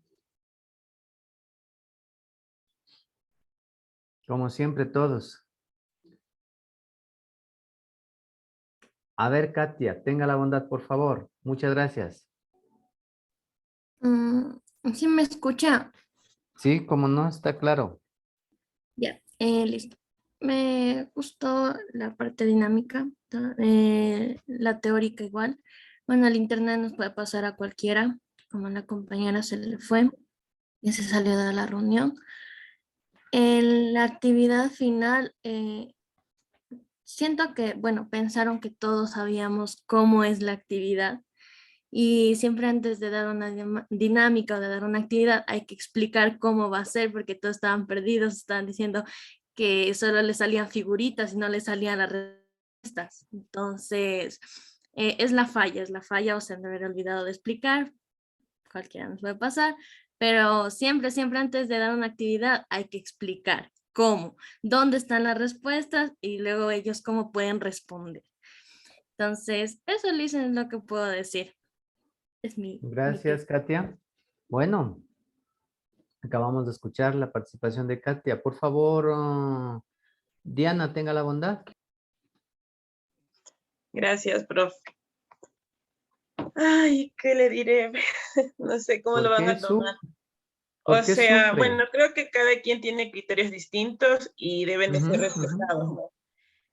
Como siempre, todos. A ver, Katia, tenga la bondad, por favor. Muchas gracias. ¿Sí me escucha? Sí, como no, está claro. Ya, listo. Me gustó la parte dinámica, la teórica igual. Bueno, el internet nos puede pasar a cualquiera, como a la compañera se le fue y se salió de la reunión. En la actividad final, siento que, bueno, pensaron que todos sabíamos cómo es la actividad y siempre antes de dar una dinámica o de dar una actividad hay que explicar cómo va a ser porque todos estaban perdidos, estaban diciendo que solo les salían figuritas y no les salían las respuestas. Entonces, es la falla, o sea, de haber olvidado de explicar, cualquiera nos puede pasar, pero siempre antes de dar una actividad hay que explicar cómo, dónde están las respuestas y luego ellos cómo pueden responder. Entonces, eso, Liz, es lo que puedo decir. Es mi Gracias, Katia. Bueno, acabamos de escuchar la participación de Katia. Por favor, Diana, tenga la bondad. Gracias, profe. Ay, ¿qué le diré? No sé cómo lo van a tomar. O sea, bueno, creo que cada quien tiene criterios distintos y deben de ser respetados, ¿no?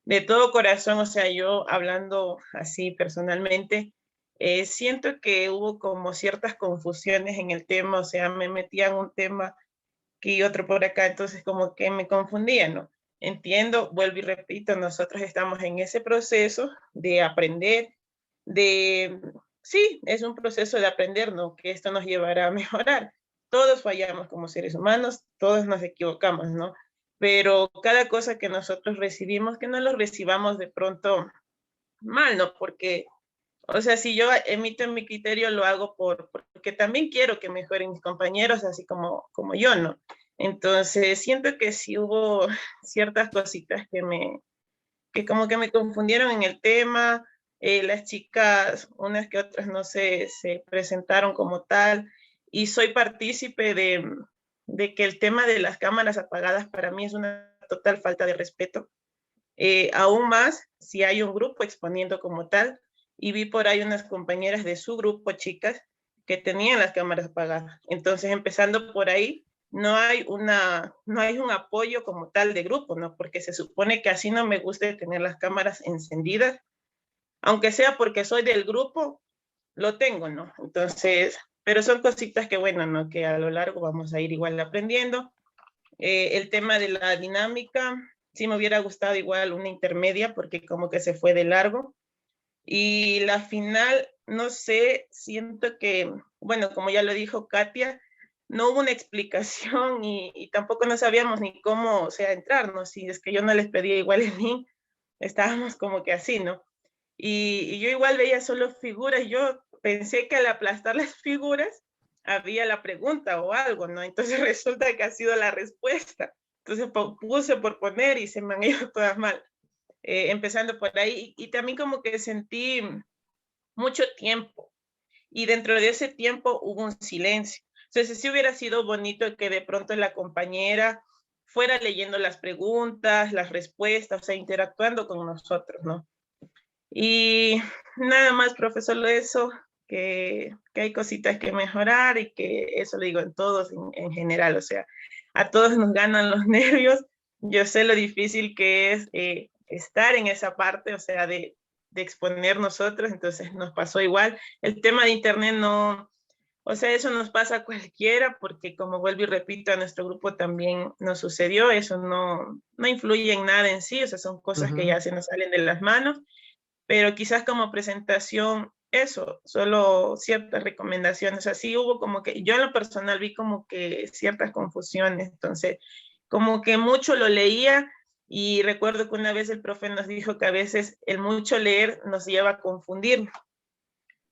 De todo corazón, o sea, yo hablando así personalmente, siento que hubo como ciertas confusiones en el tema, o sea, me metían un tema y otro por acá, entonces como que me confundía, ¿no? Entiendo, vuelvo y repito, nosotros estamos en ese proceso de aprender, sí, es un proceso de aprender, ¿no? Que esto nos llevará a mejorar. Todos fallamos como seres humanos, todos nos equivocamos, ¿no? Pero cada cosa que nosotros recibimos, que no lo recibamos de pronto mal, ¿no? Porque, o sea, si yo emito mi criterio, lo hago porque también quiero que mejoren mis compañeros, así como yo, ¿no? Entonces, siento que sí hubo ciertas cositas que como que me confundieron en el tema. Las chicas, unas que otras no se presentaron como tal, y soy partícipe de que el tema de las cámaras apagadas para mí es una total falta de respeto. Aún más si hay un grupo exponiendo como tal, y vi por ahí unas compañeras de su grupo, chicas, que tenían las cámaras apagadas. Entonces, empezando por ahí, no hay un apoyo como tal de grupo, ¿no? Porque se supone que así no me gusta tener las cámaras encendidas, aunque sea porque soy del grupo, lo tengo, ¿no? Entonces, pero son cositas que, bueno, ¿no? Que a lo largo vamos a ir igual aprendiendo. El tema de la dinámica, sí me hubiera gustado igual una intermedia porque como que se fue de largo. Y la final, no sé, siento que, bueno, como ya lo dijo Katia, no hubo una explicación y tampoco no sabíamos ni cómo, o sea, entrar, ¿no? Si es que yo no les pedía igual el link, estábamos como que así, ¿no? Y yo igual veía solo figuras, yo pensé que al aplastar las figuras había la pregunta o algo, ¿no? Entonces resulta que ha sido la respuesta. Entonces puse por poner y se me han ido todas mal. Empezando por ahí, y también como que sentí mucho tiempo, y dentro de ese tiempo hubo un silencio. Entonces sí hubiera sido bonito que de pronto la compañera fuera leyendo las preguntas, las respuestas, o sea, interactuando con nosotros, ¿no? Y nada más, profesor, eso, que hay cositas que mejorar y que eso lo digo en todos en general, o sea, a todos nos ganan los nervios. Yo sé lo difícil que es estar en esa parte, o sea, de exponer nosotros, entonces nos pasó igual. El tema de internet no, o sea, eso nos pasa a cualquiera, porque como vuelvo y repito, a nuestro grupo también nos sucedió, eso no influye en nada en sí, o sea, son cosas que ya se nos salen de las manos, pero quizás como presentación eso, solo ciertas recomendaciones. Así hubo como que, yo en lo personal vi como que ciertas confusiones, entonces como que mucho lo leía y recuerdo que una vez el profe nos dijo que a veces el mucho leer nos lleva a confundir,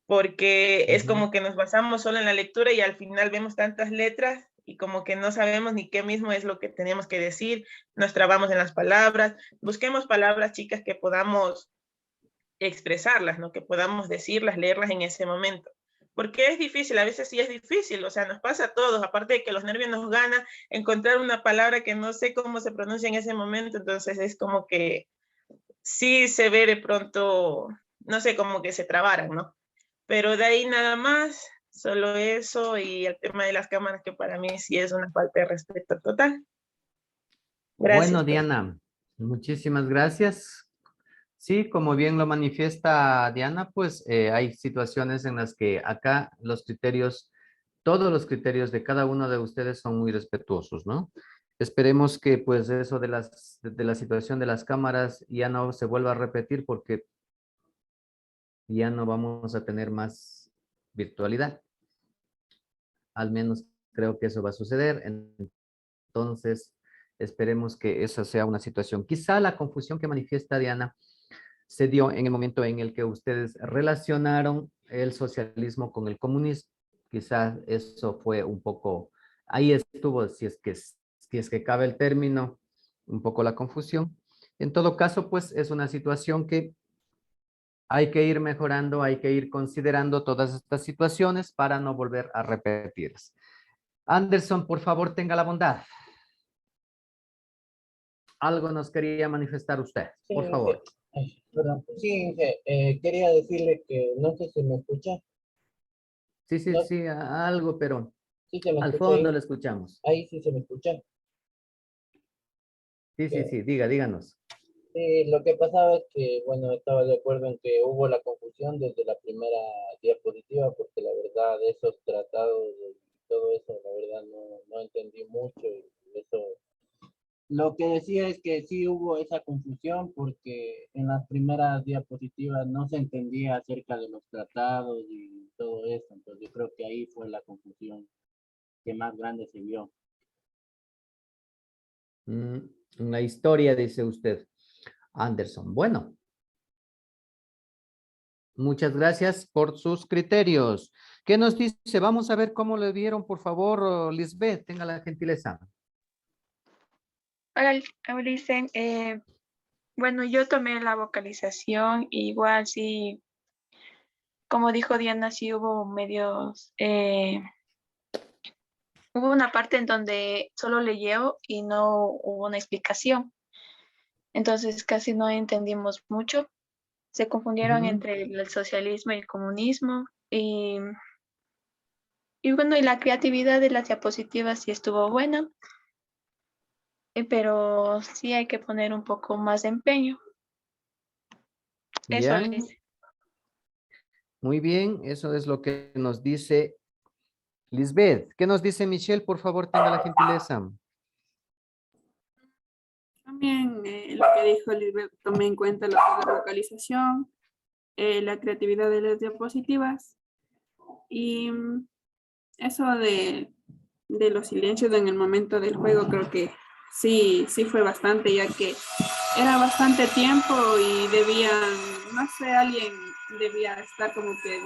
porque es como que nos basamos solo en la lectura y al final vemos tantas letras y como que no sabemos ni qué mismo es lo que tenemos que decir, nos trabamos en las palabras, busquemos palabras, chicas, que podamos expresarlas, ¿no? Que podamos decirlas, leerlas en ese momento. Porque es difícil, a veces sí es difícil, o sea, nos pasa a todos, aparte de que los nervios nos ganan, encontrar una palabra que no sé cómo se pronuncia en ese momento, entonces es como que sí se ve de pronto, no sé, como que se trabaran, ¿no? Pero de ahí nada más, solo eso y el tema de las cámaras que para mí sí es una falta de respeto total. Gracias. Bueno, Diana, muchísimas gracias. Sí, como bien lo manifiesta Diana, pues hay situaciones en las que acá los criterios, todos los criterios de cada uno de ustedes son muy respetuosos, ¿no? Esperemos que pues eso de la situación de las cámaras ya no se vuelva a repetir porque ya no vamos a tener más virtualidad. Al menos creo que eso va a suceder. Entonces, esperemos que esa sea una situación. Quizá la confusión que manifiesta Diana se dio en el momento en el que ustedes relacionaron el socialismo con el comunismo. Quizás eso fue un poco, ahí estuvo, si es que cabe el término, un poco la confusión. En todo caso, pues es una situación que hay que ir mejorando, hay que ir considerando todas estas situaciones para no volver a repetirlas. Anderson, por favor, tenga la bondad. Algo nos quería manifestar usted, por favor. Perdón, sí, quería decirle que no sé si me escucha. Sí, sí, No, sí, algo, pero sí se me al escucha fondo ahí. le escuchamos. Ahí sí se me escucha. Sí, sí, sí, díganos. Sí, lo que pasaba es que, bueno, estaba de acuerdo en que hubo la confusión desde la primera diapositiva, porque la verdad de esos tratados y todo eso, la verdad no entendí mucho y eso. Lo que decía es que sí hubo esa confusión porque en las primeras diapositivas no se entendía acerca de los tratados y todo eso, entonces yo creo que ahí fue la confusión que más grande se vio. Una historia, dice usted, Anderson. Bueno, muchas gracias por sus criterios. ¿Qué nos dice? Vamos a ver cómo le vieron, por favor, Lisbeth, tenga la gentileza. Hola, Ulises. Bueno, yo tomé la vocalización, igual sí, como dijo Diana, sí hubo medios, hubo una parte en donde solo leyó y no hubo una explicación. Entonces casi no entendimos mucho. Se confundieron entre el socialismo y el comunismo. Y bueno, y la creatividad de las diapositivas sí estuvo buena, pero sí hay que poner un poco más de empeño. Eso Ya, les. muy bien, eso es lo que nos dice Lisbeth. ¿Qué nos dice Michelle? Por favor, tenga la gentileza. También lo que dijo Lisbeth, tomé en cuenta lo que es la localización, la creatividad de las diapositivas y eso de los silencios en el momento del juego creo que sí fue bastante, ya que era bastante tiempo y debían, no sé, alguien debía estar como que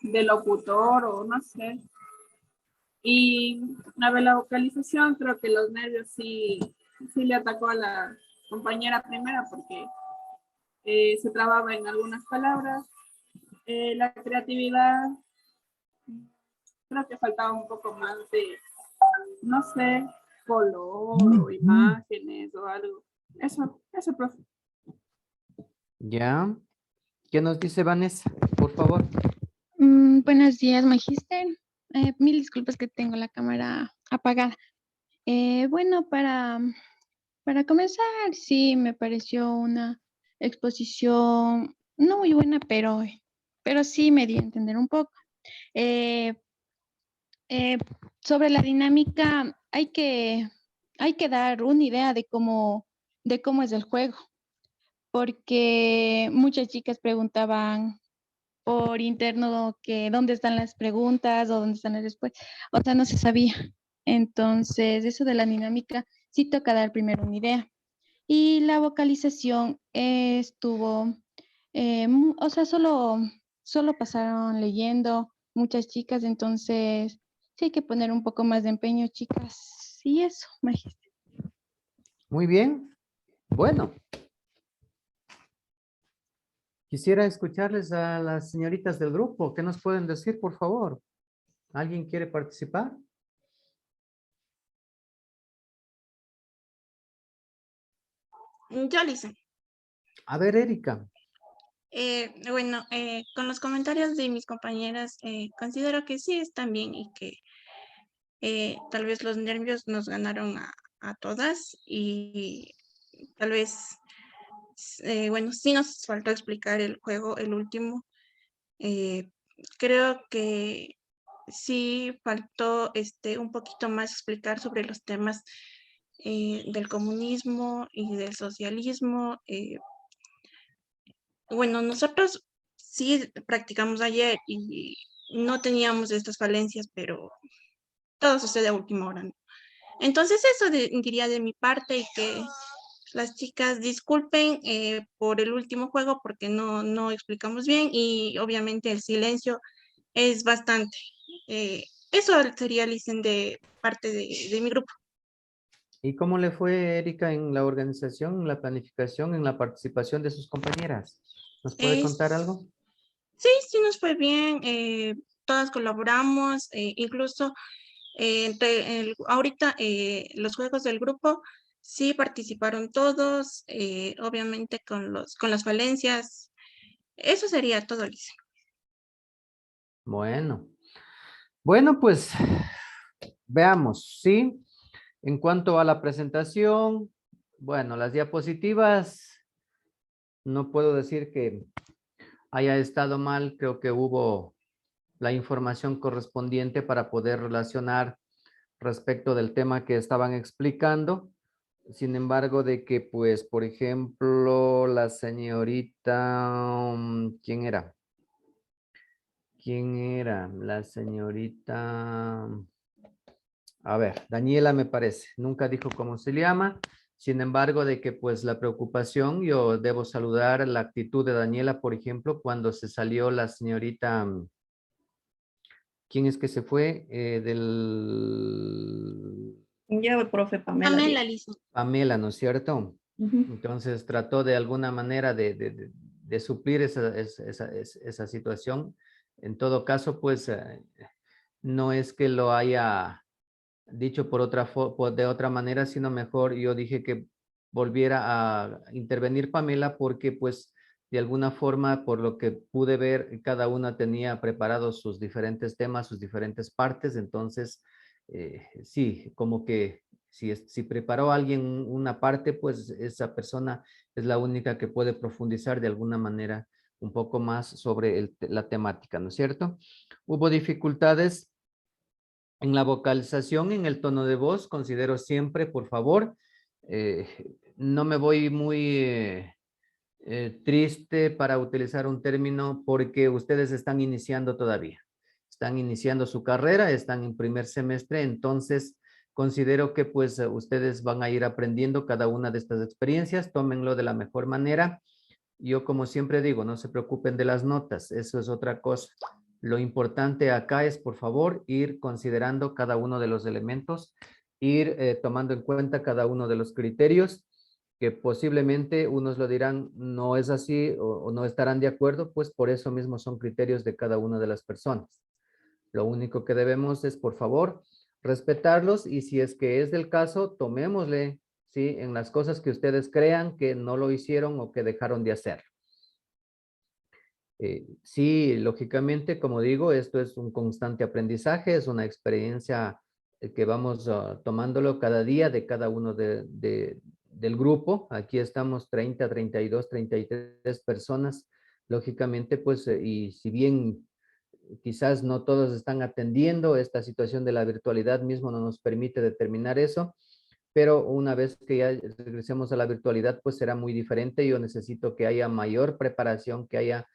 de locutor o no sé. Y la vocalización, creo que los nervios sí le atacó a la compañera primera porque se trababa en algunas palabras. La creatividad, creo que faltaba un poco más de, no sé, color o imágenes o algo. Eso, profe. Ya. ¿Qué nos dice Vanessa? Por favor. Buenos días, magíster. Mil disculpas que tengo la cámara apagada. Bueno, para comenzar, sí, me pareció una exposición no muy buena, pero sí me di a entender un poco. Sobre la dinámica, hay que dar una idea de cómo es el juego, porque muchas chicas preguntaban por interno que dónde están las preguntas o dónde están las respuestas. O sea, no se sabía. Entonces, eso de la dinámica sí toca dar primero una idea. Y la vocalización estuvo, o sea, solo pasaron leyendo muchas chicas, entonces sí hay que poner un poco más de empeño, chicas. Y eso, Magíster. Muy bien. Bueno. Quisiera escucharles a las señoritas del grupo. ¿Qué nos pueden decir, por favor? ¿Alguien quiere participar? Yo lo hice. A ver, Erika. Bueno, con los comentarios de mis compañeras, considero que sí están bien y que tal vez los nervios nos ganaron a todas y tal vez, bueno, sí nos faltó explicar el juego, el último. Creo que sí faltó un poquito más explicar sobre los temas del comunismo y del socialismo. Bueno, nosotros sí practicamos ayer y no teníamos estas falencias, pero todo sucede a última hora, ¿no? Entonces eso diría de mi parte y que las chicas disculpen por el último juego porque no explicamos bien y obviamente el silencio es bastante. Eso sería, Licen, de parte de mi grupo. ¿Y cómo le fue, Erika, en la organización, en la planificación, en la participación de sus compañeras? ¿Nos puede contar algo? Sí nos fue bien. Todas colaboramos, incluso ahorita los juegos del grupo sí participaron todos, obviamente con las falencias. Eso sería todo, Lice. Bueno, pues veamos, ¿sí? En cuanto a la presentación, bueno, las diapositivas, no puedo decir que haya estado mal, creo que hubo la información correspondiente para poder relacionar respecto del tema que estaban explicando. Sin embargo, de que, pues, por ejemplo, la señorita, ¿quién era? ¿Quién era? La señorita, a ver, Daniela me parece, nunca dijo cómo se llama. Sin embargo, de que pues la preocupación, yo debo saludar la actitud de Daniela, por ejemplo, cuando se salió la señorita, ¿quién es que se fue? Ya, profe Pamela. Pamela, Lice. Pamela, ¿no es cierto? Entonces trató de alguna manera de suplir esa situación. En todo caso, pues no es que lo haya dicho de otra manera, sino mejor yo dije que volviera a intervenir Pamela porque pues de alguna forma, por lo que pude ver, cada una tenía preparados sus diferentes temas, sus diferentes partes, entonces sí, como que si preparó alguien una parte, pues esa persona es la única que puede profundizar de alguna manera un poco más sobre la temática, ¿no es cierto? Hubo dificultades en la vocalización, en el tono de voz, considero siempre, por favor, no me voy muy triste para utilizar un término porque ustedes están iniciando todavía. Están iniciando su carrera, están en primer semestre, entonces considero que pues ustedes van a ir aprendiendo cada una de estas experiencias, tómenlo de la mejor manera. Yo como siempre digo, no se preocupen de las notas, eso es otra cosa. Lo importante acá es, por favor, ir considerando cada uno de los elementos, ir tomando en cuenta cada uno de los criterios, que posiblemente unos lo dirán, no es así o no estarán de acuerdo, pues por eso mismo son criterios de cada una de las personas. Lo único que debemos es, por favor, respetarlos y si es que es del caso, tomémosle, ¿sí? En las cosas que ustedes crean que no lo hicieron o que dejaron de hacer. Sí, lógicamente, como digo, esto es un constante aprendizaje, es una experiencia que vamos tomándolo cada día de cada uno del grupo. Aquí estamos 30, 32, 33 personas. Lógicamente, pues, y si bien quizás no todos están atendiendo, esta situación de la virtualidad mismo no nos permite determinar eso, pero una vez que ya regresemos a la virtualidad, pues será muy diferente. Yo necesito que haya mayor preparación, que haya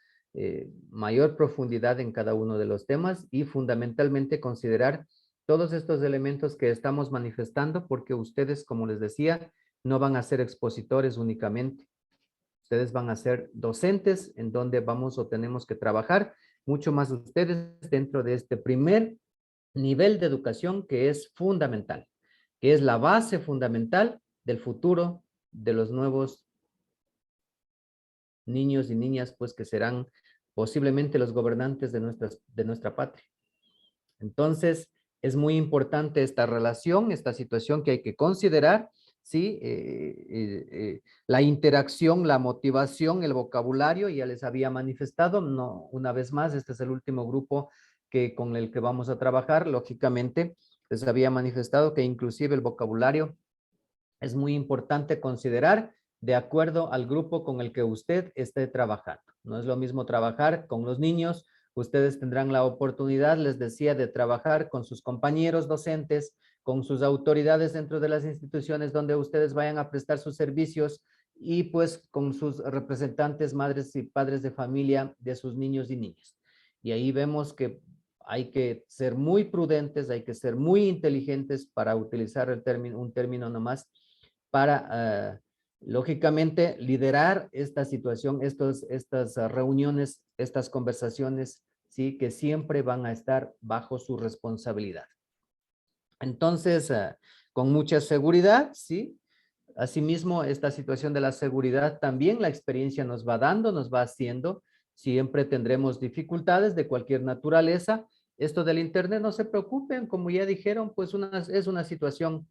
mayor profundidad en cada uno de los temas y fundamentalmente considerar todos estos elementos que estamos manifestando, porque ustedes, como les decía, no van a ser expositores únicamente. Ustedes van a ser docentes en donde vamos o tenemos que trabajar mucho más ustedes dentro de este primer nivel de educación que es fundamental, que es la base fundamental del futuro de los nuevos niños y niñas, pues que serán posiblemente los gobernantes de nuestra patria. Entonces, es muy importante esta relación, esta situación que hay que considerar, ¿sí? La interacción, la motivación, el vocabulario, ya les había manifestado, no, una vez más, este es el último grupo con el que vamos a trabajar, lógicamente, les había manifestado que inclusive el vocabulario es muy importante considerar de acuerdo al grupo con el que usted esté trabajando. No es lo mismo trabajar con los niños. Ustedes tendrán la oportunidad, les decía, de trabajar con sus compañeros docentes, con sus autoridades dentro de las instituciones donde ustedes vayan a prestar sus servicios y pues con sus representantes, madres y padres de familia de sus niños y niñas. Y ahí vemos que hay que ser muy prudentes, hay que ser muy inteligentes para utilizar un término nomás, para lógicamente liderar esta situación, estas reuniones, estas conversaciones, ¿sí? Que siempre van a estar bajo su responsabilidad. Entonces, con mucha seguridad, ¿sí? Asimismo, esta situación de la seguridad también la experiencia nos va dando, nos va haciendo. Siempre tendremos dificultades de cualquier naturaleza. Esto del internet, no se preocupen, como ya dijeron, pues es una situación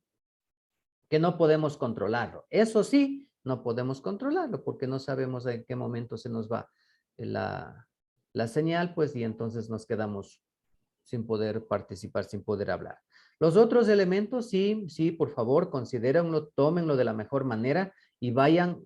que no podemos controlarlo. Eso sí, no podemos controlarlo porque no sabemos en qué momento se nos va la señal, pues, y entonces nos quedamos sin poder participar, sin poder hablar. Los otros elementos, sí, por favor, considérenlo, tómenlo de la mejor manera y vayan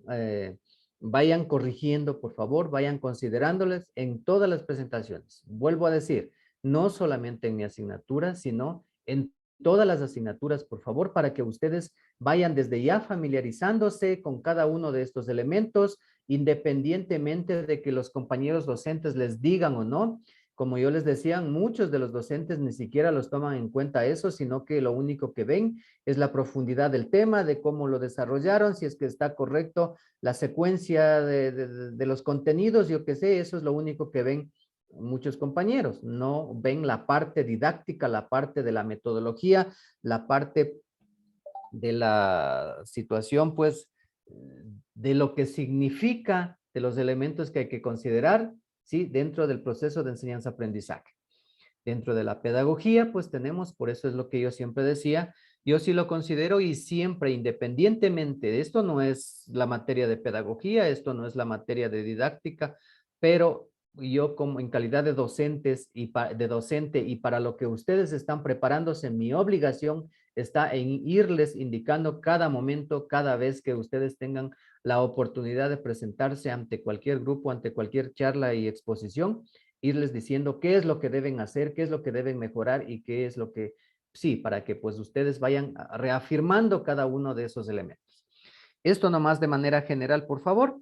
corrigiendo, por favor, vayan considerándoles en todas las presentaciones. Vuelvo a decir, no solamente en mi asignatura, sino en todas las asignaturas, por favor, para que ustedes vayan desde ya familiarizándose con cada uno de estos elementos, independientemente de que los compañeros docentes les digan o no. Como yo les decía, muchos de los docentes ni siquiera los toman en cuenta eso, sino que lo único que ven es la profundidad del tema, de cómo lo desarrollaron, si es que está correcto la secuencia de los contenidos, yo qué sé, eso es lo único que ven muchos compañeros. No ven la parte didáctica, la parte de la metodología, la parte de la situación, pues, de lo que significa, de los elementos que hay que considerar, ¿sí? Dentro del proceso de enseñanza-aprendizaje. Dentro de la pedagogía, pues tenemos, por eso es lo que yo siempre decía, yo sí lo considero y siempre, independientemente, esto no es la materia de pedagogía, esto no es la materia de didáctica, pero yo como en calidad de docente y para lo que ustedes están preparándose, mi obligación está en irles indicando cada momento, cada vez que ustedes tengan la oportunidad de presentarse ante cualquier grupo, ante cualquier charla y exposición, irles diciendo qué es lo que deben hacer, qué es lo que deben mejorar y qué es lo que, sí, para que pues ustedes vayan reafirmando cada uno de esos elementos. Esto nomás de manera general, por favor.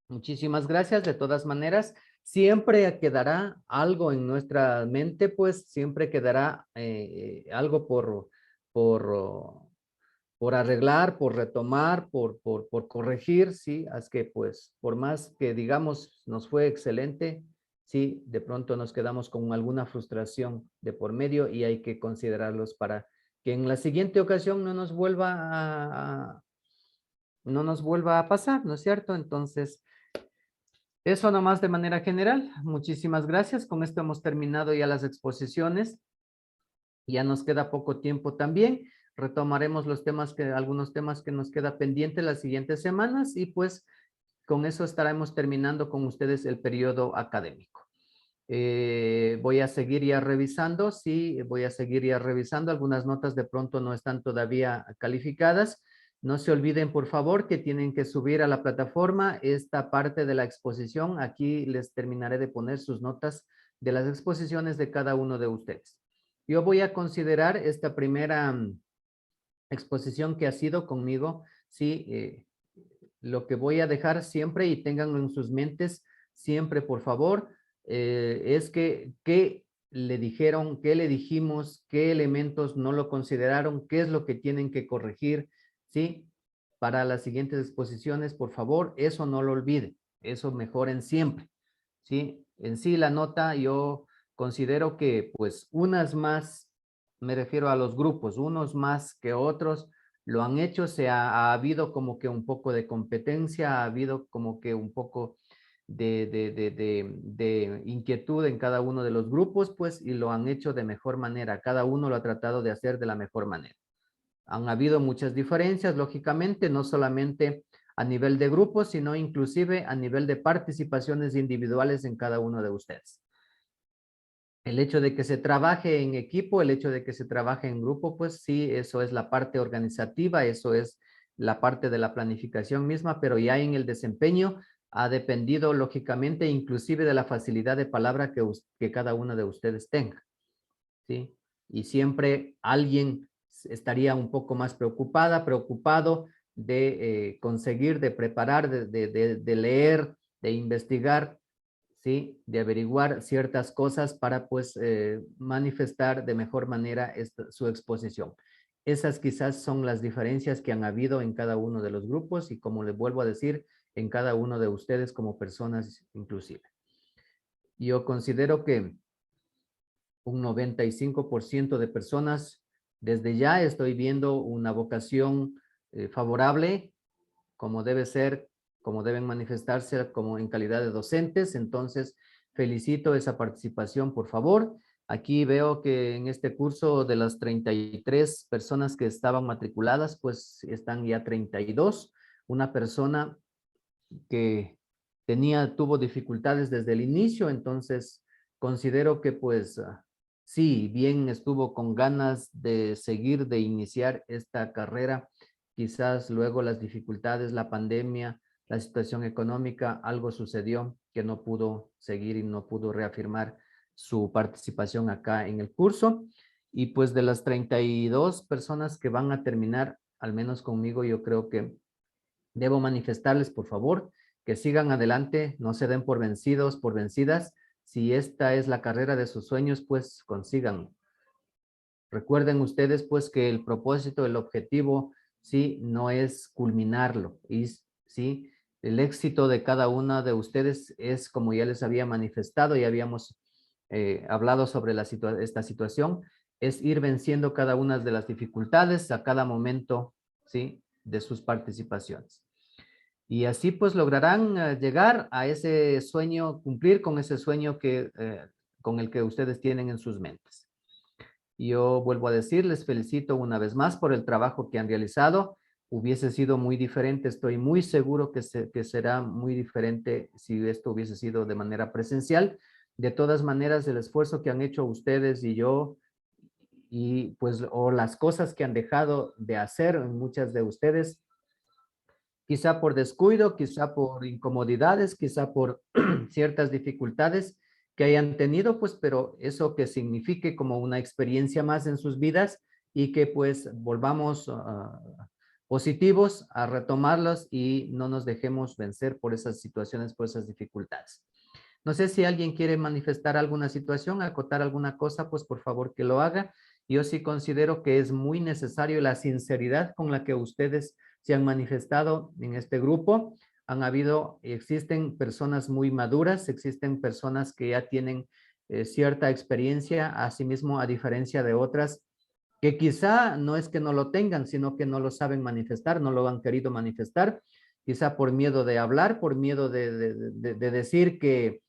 Muchísimas gracias. De todas maneras, siempre quedará algo en nuestra mente, pues siempre quedará algo por arreglar, por retomar, por corregir, ¿sí? Así que pues por más que digamos nos fue excelente, sí, de pronto nos quedamos con alguna frustración de por medio y hay que considerarlos para que en la siguiente ocasión no nos vuelva a pasar, ¿no es cierto? Entonces, eso nomás de manera general. Muchísimas gracias. Con esto hemos terminado ya las exposiciones. Ya nos queda poco tiempo también. Retomaremos algunos temas que nos queda pendiente las siguientes semanas y pues con eso estaremos terminando con ustedes el periodo académico. Voy a seguir ya revisando, sí, voy a seguir ya revisando. Algunas notas de pronto no están todavía calificadas. No se olviden, por favor, que tienen que subir a la plataforma esta parte de la exposición. Aquí les terminaré de poner sus notas de las exposiciones de cada uno de ustedes. Yo voy a considerar esta primera exposición que ha sido conmigo, sí, lo que voy a dejar siempre y tenganlo en sus mentes, siempre, por favor, es que qué le dijeron, qué le dijimos, qué elementos no lo consideraron, qué es lo que tienen que corregir, ¿sí? Para las siguientes exposiciones, por favor, eso no lo olvide, eso mejoren siempre, ¿sí? En sí la nota yo considero que pues unas más, me refiero a los grupos, unos más que otros, lo han hecho, ha habido como que un poco de competencia, ha habido como que un poco de inquietud en cada uno de los grupos, pues, y lo han hecho de mejor manera. Cada uno lo ha tratado de hacer de la mejor manera. Han habido muchas diferencias, lógicamente, no solamente a nivel de grupos, sino inclusive a nivel de participaciones individuales en cada uno de ustedes. El hecho de que se trabaje en equipo, el hecho de que se trabaje en grupo, pues sí, eso es la parte organizativa, eso es la parte de la planificación misma, pero ya en el desempeño ha dependido lógicamente inclusive de la facilidad de palabra que cada uno de ustedes tenga, ¿sí? Y siempre alguien estaría un poco más preocupado de conseguir, de preparar, de leer, de investigar, ¿sí? De averiguar ciertas cosas para pues manifestar de mejor manera su exposición. Esas quizás son las diferencias que han habido en cada uno de los grupos y como les vuelvo a decir, en cada uno de ustedes como personas inclusive. Yo considero que un 95% de personas, desde ya estoy viendo una vocación favorable, como debe ser, como deben manifestarse como en calidad de docentes. Entonces, felicito esa participación, por favor. Aquí veo que en este curso de las 33 personas que estaban matriculadas, pues están ya 32. Una persona que tuvo dificultades desde el inicio, entonces considero que pues sí, bien estuvo con ganas de seguir, de iniciar esta carrera, quizás luego las dificultades, la pandemia, la situación económica, algo sucedió que no pudo seguir y no pudo reafirmar su participación acá en el curso. Y pues de las 32 personas que van a terminar, al menos conmigo, yo creo que debo manifestarles, por favor, que sigan adelante, no se den por vencidos, por vencidas. Si esta es la carrera de sus sueños, pues consíganlo. Recuerden ustedes, pues, que el propósito, el objetivo, sí, no es culminarlo. Y sí, el éxito de cada una de ustedes es, como ya les había manifestado, ya habíamos hablado sobre esta situación, es ir venciendo cada una de las dificultades a cada momento, sí, de sus participaciones. Y así pues lograrán llegar a ese sueño, cumplir con ese sueño con el que ustedes tienen en sus mentes. Yo vuelvo a decir, les felicito una vez más por el trabajo que han realizado. Hubiese sido muy diferente, estoy muy seguro que será muy diferente si esto hubiese sido de manera presencial. De todas maneras, el esfuerzo que han hecho ustedes y yo, y pues, o las cosas que han dejado de hacer muchas de ustedes, quizá por descuido, quizá por incomodidades, quizá por ciertas dificultades que hayan tenido, pues, pero eso que signifique como una experiencia más en sus vidas y que pues volvamos positivos a retomarlos y no nos dejemos vencer por esas situaciones, por esas dificultades. No sé si alguien quiere manifestar alguna situación, acotar alguna cosa, pues por favor que lo haga. Yo sí considero que es muy necesario la sinceridad con la que ustedes se han manifestado en este grupo. Existen personas muy maduras, existen personas que ya tienen cierta experiencia, asimismo a diferencia de otras que quizá no es que no lo tengan, sino que no lo saben manifestar, no lo han querido manifestar, quizá por miedo de hablar, por miedo de decir qué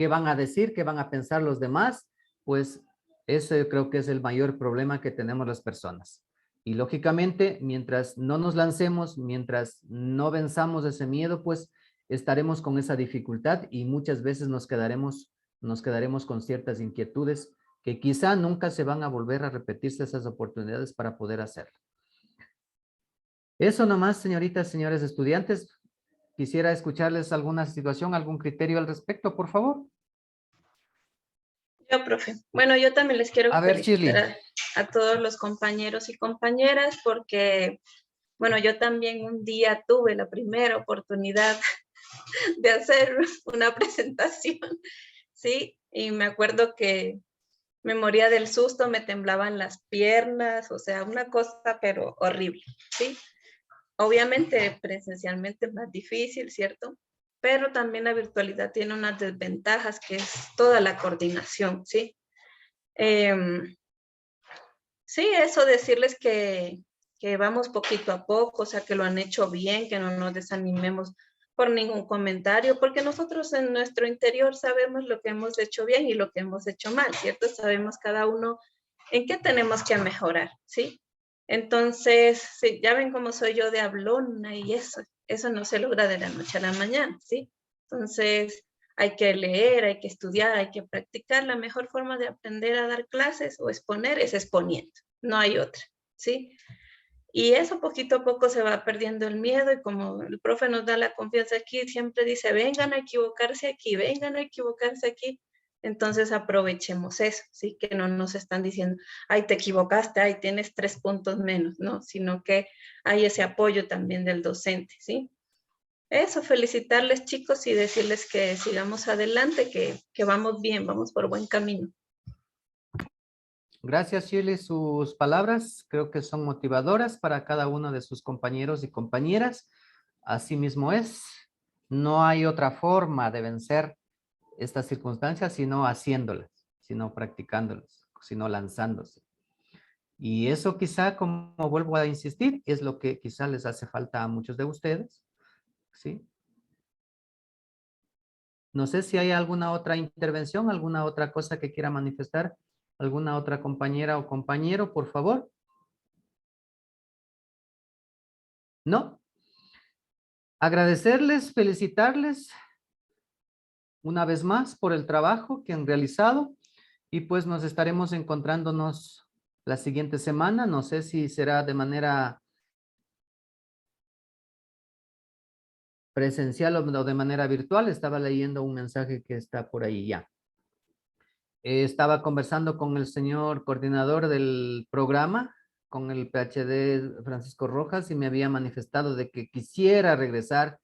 van a decir, qué van a pensar los demás, pues ese creo que es el mayor problema que tenemos las personas. Y lógicamente, mientras no nos lancemos, mientras no venzamos ese miedo, pues estaremos con esa dificultad y muchas veces nos quedaremos con ciertas inquietudes que quizá nunca se van a volver a repetirse esas oportunidades para poder hacerlo. Eso nomás, señoritas, señores estudiantes. Quisiera escucharles alguna situación, algún criterio al respecto, por favor. Yo, profe. Bueno, yo también les quiero felicitar a todos los compañeros y compañeras porque, bueno, yo también un día tuve la primera oportunidad de hacer una presentación, ¿sí? Y me acuerdo que me moría del susto, me temblaban las piernas, o sea, una cosa pero horrible, ¿sí? Obviamente presencialmente es más difícil, ¿cierto? Pero también la virtualidad tiene unas desventajas que es toda la coordinación, ¿sí? Sí, eso decirles que vamos poquito a poco, o sea, que lo han hecho bien, que no nos desanimemos por ningún comentario, porque nosotros en nuestro interior sabemos lo que hemos hecho bien y lo que hemos hecho mal, ¿cierto? Sabemos cada uno en qué tenemos que mejorar, ¿sí? Entonces, sí, ya ven cómo soy yo de hablona y eso no se logra de la noche a la mañana, ¿sí? Entonces, hay que leer, hay que estudiar, hay que practicar. La mejor forma de aprender a dar clases o exponer es exponiendo, no hay otra, ¿sí? Y eso poquito a poco se va perdiendo el miedo y como el profe nos da la confianza aquí, siempre dice, vengan a equivocarse aquí, vengan a equivocarse aquí. Entonces aprovechemos eso, ¿sí? Que no nos están diciendo, ay, te equivocaste, ay, tienes 3 puntos menos, no, sino que hay ese apoyo también del docente, ¿sí? Eso, felicitarles chicos y decirles que sigamos adelante, que vamos bien, vamos por buen camino. Gracias, Shirley. Sus palabras creo que son motivadoras para cada uno de sus compañeros y compañeras. Así mismo es. No hay otra forma de vencer estas circunstancias sino haciéndolas, sino practicándolas, sino lanzándose. Y eso quizá, como vuelvo a insistir, es lo que quizá les hace falta a muchos de ustedes, ¿sí? No sé si hay alguna otra intervención, alguna otra cosa que quiera manifestar, alguna otra compañera o compañero, por favor. ¿No? Agradecerles, felicitarles una vez más por el trabajo que han realizado y pues nos estaremos encontrándonos la siguiente semana. No sé si será de manera presencial o de manera virtual. Estaba leyendo un mensaje que está por ahí ya. Estaba conversando con el señor coordinador del programa, con el PhD Francisco Rojas, y me había manifestado de que quisiera regresar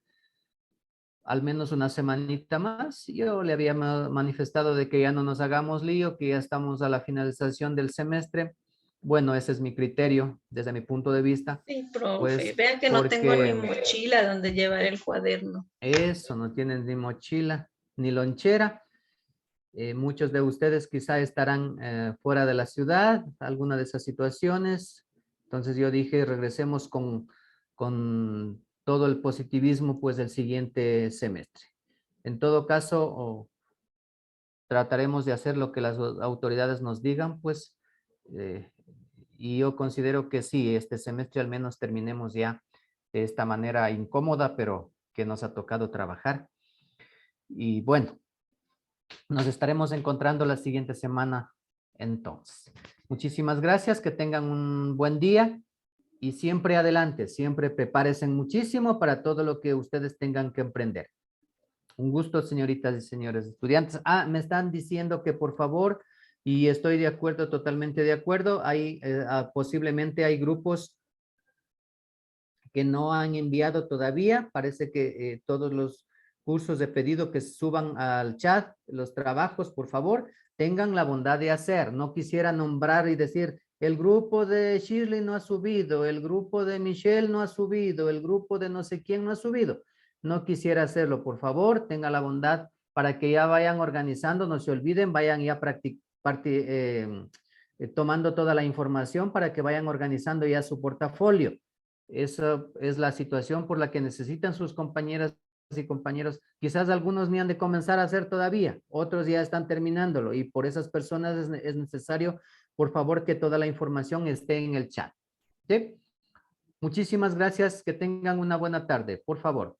al menos una semanita más. Yo le había manifestado de que ya no nos hagamos lío, que ya estamos a la finalización del semestre. Bueno, ese es mi criterio desde mi punto de vista. Sí, profe, pues, vean que no tengo ni porque mochila donde llevar el cuaderno. eso, no tienen ni mochila ni lonchera. Muchos de ustedes quizá estarán fuera de la ciudad, alguna de esas situaciones. Entonces yo dije, regresemos con todo el positivismo pues el siguiente semestre. En todo caso, trataremos de hacer lo que las autoridades nos digan, pues, y yo considero que sí, este semestre al menos terminemos ya de esta manera incómoda, pero que nos ha tocado trabajar. Y bueno, nos estaremos encontrando la siguiente semana entonces. Muchísimas gracias, que tengan un buen día y siempre adelante, siempre prepárense muchísimo para todo lo que ustedes tengan que emprender. Un gusto, señoritas y señores estudiantes. Me están diciendo que por favor, y estoy de acuerdo, totalmente de acuerdo, hay, posiblemente hay grupos que no han enviado todavía. Parece que todos los cursos de pedido que suban al chat, los trabajos, por favor, tengan la bondad de hacer. No quisiera nombrar y decir, el grupo de Shirley no ha subido, el grupo de Michelle no ha subido, el grupo de no sé quién no ha subido. No quisiera hacerlo, por favor, tenga la bondad para que ya vayan organizando, no se olviden, vayan ya tomando toda la información para que vayan organizando ya su portafolio. Esa es la situación por la que necesitan sus compañeras y compañeros. Quizás algunos ni han de comenzar a hacer todavía, otros ya están terminándolo y por esas personas es necesario, por favor, que toda la información esté en el chat. ¿Sí? Muchísimas gracias, que tengan una buena tarde, por favor.